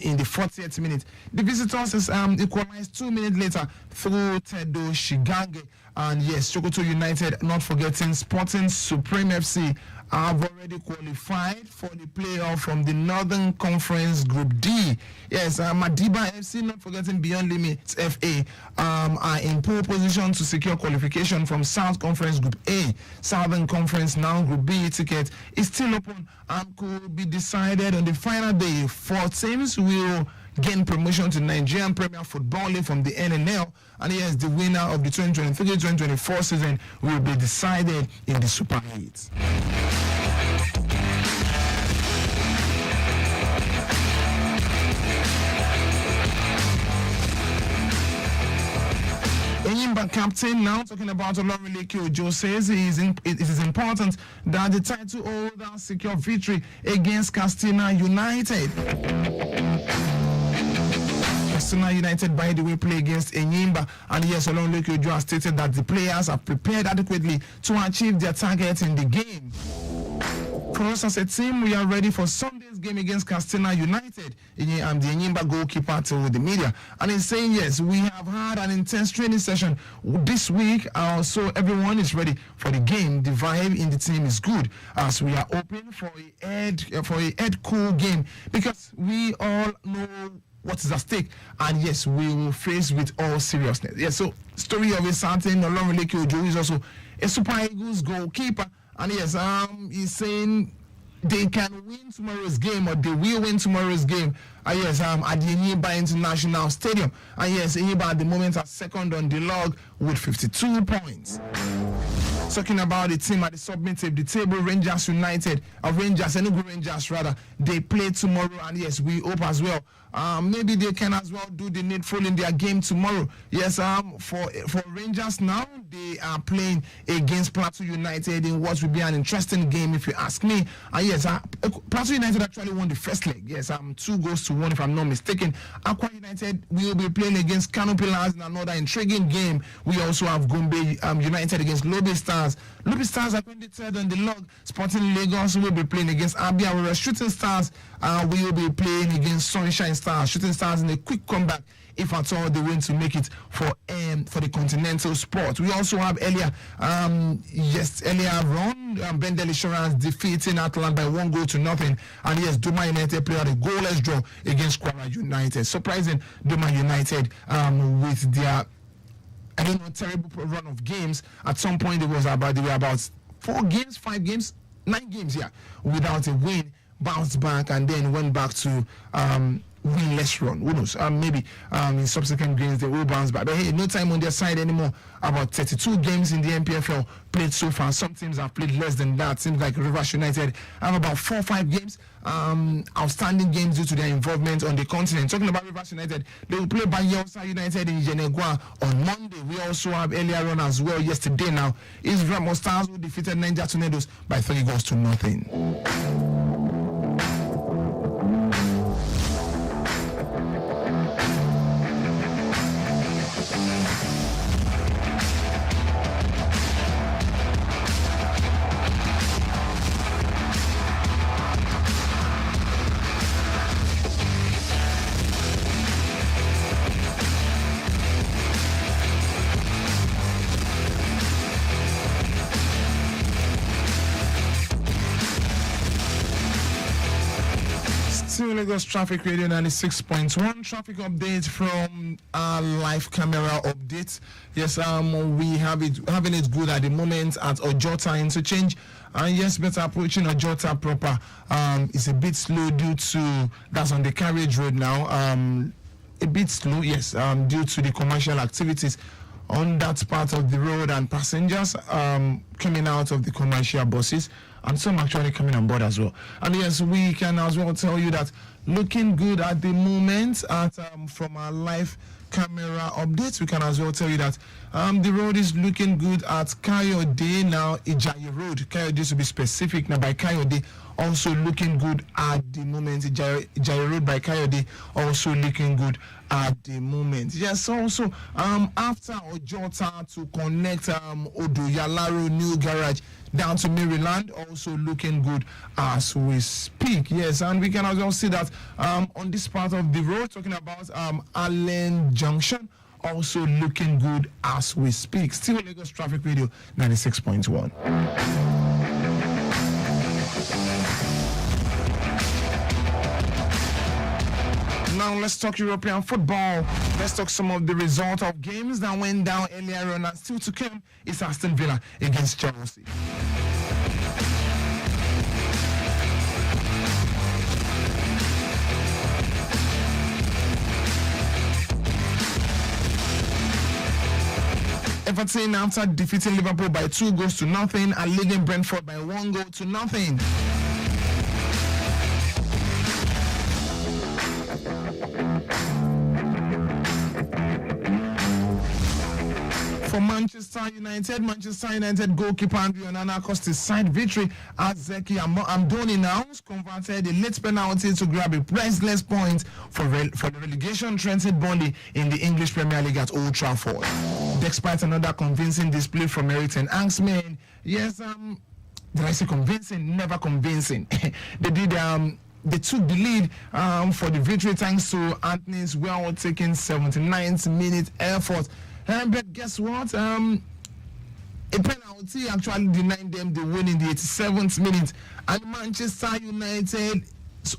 in the 40th minute. The visitors equalized 2 minutes later through Tedo Shigange. And yes, Sokoto United, not forgetting Sporting Supreme FC, have already qualified for the playoff from the Northern Conference Group D. Yes, Madiba FC, not forgetting Beyond Limits FA, are in pole position to secure qualification from South Conference Group A. Southern Conference now Group B ticket is still open and could be decided on the final day. 4 teams will gain promotion to Nigerian Premier Football League from the NNL, and yes, the winner of the 2023-2024 season will be decided in the Super 8. Enyimba captain, now talking about Olorunleke Ojo, says it is important that the title holder secure victory against Katsina United. Katsina United, by the way, play against Enyimba, and yes, Olorunleke Ojo has stated that the players are prepared adequately to achieve their targets in the game. course, as a team, we are ready for Sunday's game against Castina United. I'm the Enyimba goalkeeper told the media. And he's saying, yes, we have had an intense training session this week, so everyone is ready for the game. The vibe in the team is good as we are open for a head cool game because we all know what is at stake, and yes, we will face with all seriousness. Yes, so story of a certain Olorunleke Ojo is also a Super Eagles goalkeeper, and yes, he's saying they can win tomorrow's game, or they will win tomorrow's game. At the Enyimba International Stadium. And yes, Enyimba at the moment are second on the log with 52 points. Talking about the team at the submit of the table, Enugu Rangers rather, they play tomorrow, and yes, we hope as well. Maybe they can as well do the needful in their game tomorrow. Yes, for Rangers now, they are playing against Plateau United in what will be an interesting game, if you ask me. Yes, Plateau United actually won the first leg. Yes, 2-1 if I'm not mistaken. Aqua United will be playing against Kano Pillars in another intriguing game. We also have Gombe United against Lobe Stars. Lobe Stars are 23rd on the log. Sporting Lagos will be playing against Abia, whereas Shooting Stars will be playing against Sunshine Stars. Shooting Stars in a quick comeback, if at all they want to make it for the continental sport. We also have earlier on, Bendel Insurance defeating Atlant by 1-0. And yes, Doma United played a goalless draw against Kwara United. Surprising Doma United with their terrible run of games. At some point, they were about 5 games, 9 games, without a win. Bounced back and then went back to winless run. Who knows? Maybe in subsequent games they will bounce back. But hey, no time on their side anymore. About 32 games in the NPFL played so far. Some teams have played less than that. Seems like Rivers United have about 4 or 5 games. Outstanding games due to their involvement on the continent. Talking about Rivers United, they will play Bayelsa United in Yenegua on Monday. We also have earlier on as well yesterday now is Ramo Stars who defeated Niger Tornadoes by 3-0. Lagos Traffic Radio 96.1 traffic update from our live camera update. Yes, we having it good at the moment at Ojota interchange. And yes, better approaching Ojota proper. It's a bit slow due to that's on the carriage road now. A bit slow, yes, due to the commercial activities on that part of the road and passengers coming out of the commercial buses and some actually coming on board as well. And yes, we can as well tell you that looking good at the moment at from our live camera updates. We can as well tell you that the road is looking good at Kayode now, Ijayi Road. Kayode to be specific now by Kayode. Also looking good at the moment. Ijayi Road by Kayode also looking good at the moment. Yes, also after Ojota to connect Odoyalaro New Garage down to Maryland, also looking good as we speak. Yes, and we can as well see that on this part of the road, talking about Allen Junction, also looking good as we speak. Still Lagos Traffic Radio 96.1. Now let's talk European football. Let's talk some of the result of games that went down earlier on, and still to come is Aston Villa against Chelsea. Everton, after defeating Liverpool by 2-0, are leading Brentford by 1-0. For Manchester United goalkeeper Andrew Onana cost his side victory as Zeki Amdoni now converted a late penalty to grab a priceless point for the relegation threatened Burnley in the English Premier League at Old Trafford. Despite another convincing display from Eric Ten Hag's men, yes, did I say convincing? Never convincing. They took the lead for the victory thanks to Anthony's well-taken 79th minute effort. But guess what? A penalty actually denied them the win in the 87th minute. And Manchester United's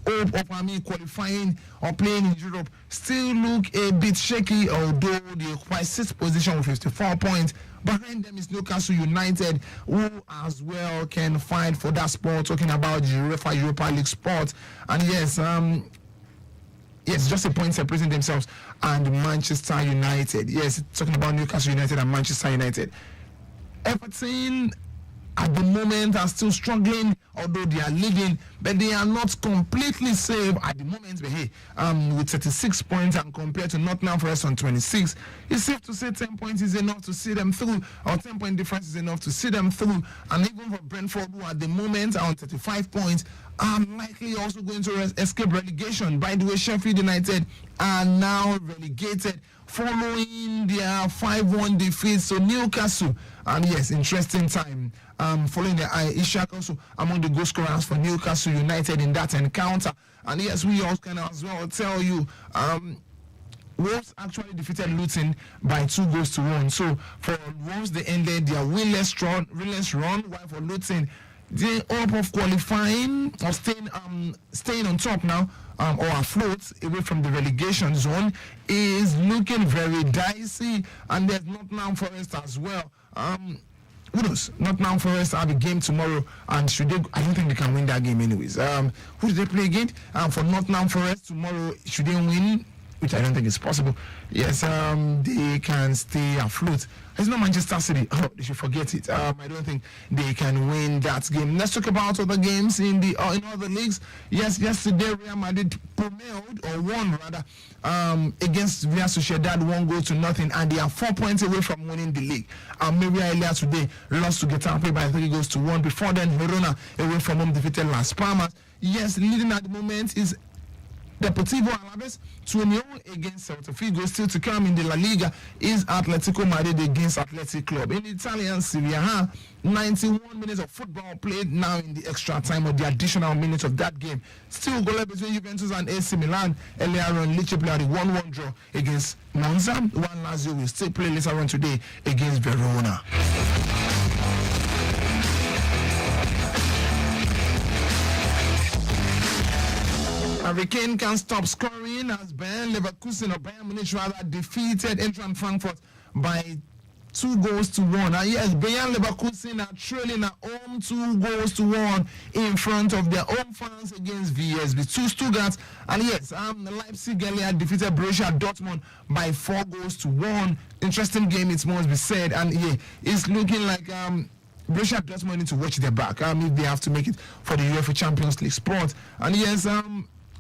hope of qualifying or playing in Europe still look a bit shaky, although they occupy 6th position with 54 points. Behind them is Newcastle United, who as well can fight for that spot, talking about the UEFA Europa League spot. And yes, just a point separating themselves and Manchester United. Yes, talking about Newcastle United and Manchester United. Everton at the moment are still struggling, although they are leading, but they are not completely safe at the moment. But hey, with 36 points and compared to Nottingham Forest on 26, it's safe to say 10 points is enough to see them through, or 10-point difference is enough to see them through. And even for Brentford, who at the moment are on 35 points, are likely also going to escape relegation. By the way, Sheffield United are now relegated following their 5-1 defeat to Newcastle. And yes, interesting time. Following the Ishak also among the goal scorers for Newcastle United in that encounter. And yes, we also can as well tell you Wolves actually defeated Luton by 2-1. So for Wolves, they ended their winless run, while for Luton, the hope of qualifying or staying on top now or afloat away from the relegation zone is looking very dicey. And there's Nottingham Forest as well. Who knows? Nottingham Forest have a game tomorrow, and I don't think they can win that game anyways. Who do they play again? For Nottingham Forest tomorrow, should they win, which I don't think is possible, yes, they can stay afloat. It's not Manchester City. Oh, they should forget it. I don't think they can win that game. Let's talk about other games in other leagues. Yes, yesterday Real Madrid won against Real Sociedad 1-0, and they are 4 points away from winning the league. Maybe earlier today lost to Getafe by 3-1. Before then, Verona away from home defeated Las Palmas. Yes, leading at the moment is Deportivo Alaves 2-0 against Celta Vigo. Still to come in the La Liga is Atletico Madrid against Athletic Club. In the Italian Serie A, 91 minutes of football played now in the extra time or the additional minutes of that game. Still goal between Juventus and AC Milan. Earlier on, Lecce played a 1-1 draw against Monza. One Lazio will still play later on today against Verona. Harry Kane can't stop scoring as Bayern Munich defeated Eintracht Frankfurt by 2-1. And yes, Bayern Leverkusen are trailing at home 2-1 in front of their home fans against VSB. Stuttgart. And yes, Leipzig earlier defeated Borussia Dortmund by 4-1. Interesting game, it must be said. And yeah, it's looking like Borussia Dortmund need to watch their back if they have to make it for the UEFA Champions League spot. And yes,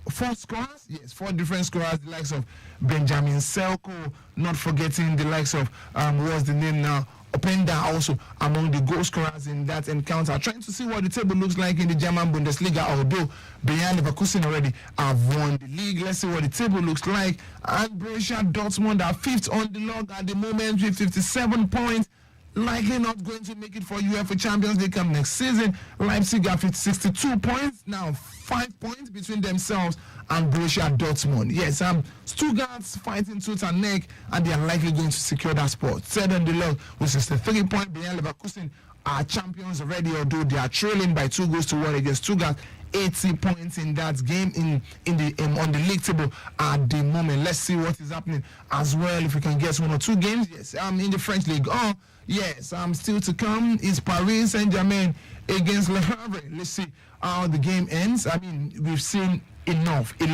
4 scorers, yes, 4 different scorers, the likes of Benjamin Selko, not forgetting the likes of, what's the name now, Openda also among the goal scorers in that encounter. Trying to see what the table looks like in the German Bundesliga, although Bayern Leverkusen already have won the league. Let's see what the table looks like. And Borussia Dortmund are 5th on the log at the moment with 57 points. Likely not going to make it for UEFA Champions League come next season. Leipzig have 62 points. Now 5 points between themselves and Borussia Dortmund. Yes, Stuttgart's fighting tooth and neck, and they are likely going to secure that spot. 3rd on the log with 63 points. Bayern Leverkusen are champions already, although they are trailing by 2-1 against Stuttgart. 80 points in that game on the league table at the moment. Let's see what is happening as well. If we can get 1 or 2 games, yes, in the French league. Oh, yes, still to come is Paris Saint-Germain against Le Havre. Let's see how the game ends. I mean, we've seen a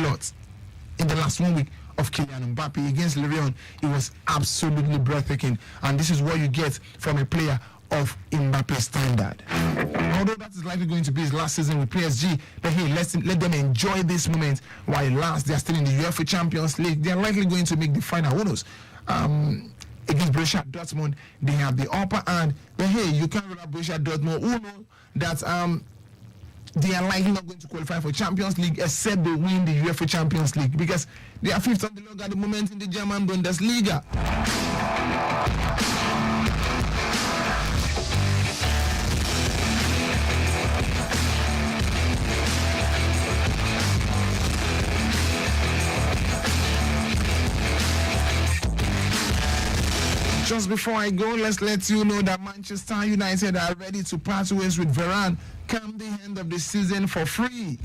lot in the last 1 week of Kylian Mbappe against Lyon. It was absolutely breathtaking, and this is what you get from a player of Mbappe's standard. Although that is likely going to be his last season with PSG, but hey, let them enjoy this moment while it lasts. They are still in the UEFA Champions League. They are likely going to make the final. Who knows? Against Borussia Dortmund, they have the upper hand. But hey, you can't rule out Borussia Dortmund. Who knows that they are likely not going to qualify for Champions League except they win the UEFA Champions League, because they are 5th on the log at the moment in the German Bundesliga. Just before I go, let's let you know that Manchester United are ready to part ways with Varane come the end of the season for free.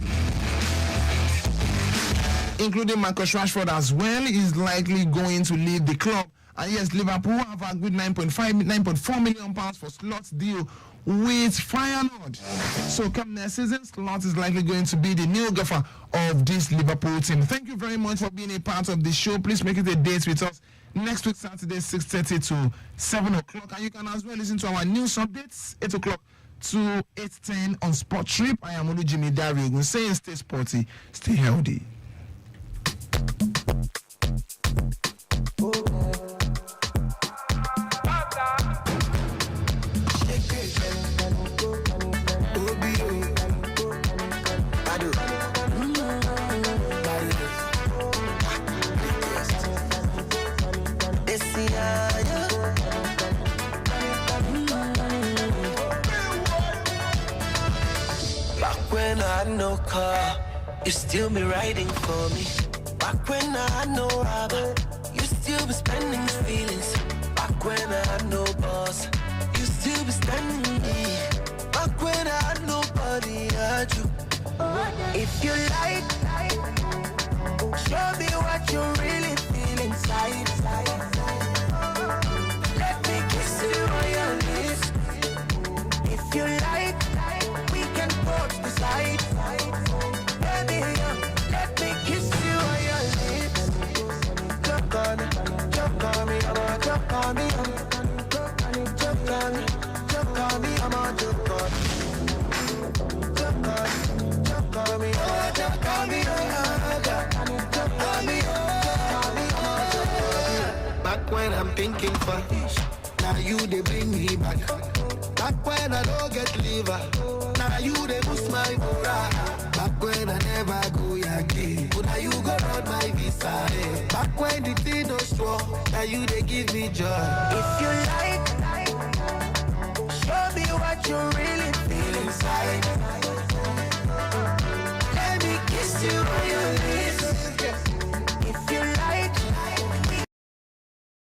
Including Marcus Rashford as well, is likely going to leave the club. And yes, Liverpool have agreed £9.4 million for Slot's deal with Feyenoord. So come next season, Slot is likely going to be the new gaffer of this Liverpool team. Thank you very much for being a part of the show. Please make it a date with us next week, Saturday, 6:30 to 7 o'clock. And you can as well listen to our news updates, 8 o'clock to 8:10 on Sport Trip. I am Olu Jimmy Dario. Saying stay sporty, stay healthy. Back when I had no car, you still be riding for me. Back when I had no rubber, you still be spending feelings. Back when I had no boss, you still be standing me. Back when I had nobody, I had you. If you like, show me what you really feel inside. Let me kiss you on your lips. If you like, we can both decide. Baby, let me kiss you on your lips. Choke on me, choke on me, I'm a choke on me, choke on me, choke on me, choke on me, I'm a choke on me. Choke on me, choke on me, oh, choke on me, choke on me, choke on me, I'm a choke on me. Back when I'm thinking fast, now you they bring me back. Back when I don't get liver, now you they boost my moral. Back when I never go again, but now you go on my visa. Eh. Back when the thing was strong, now you they give me joy. If you like, show me what you really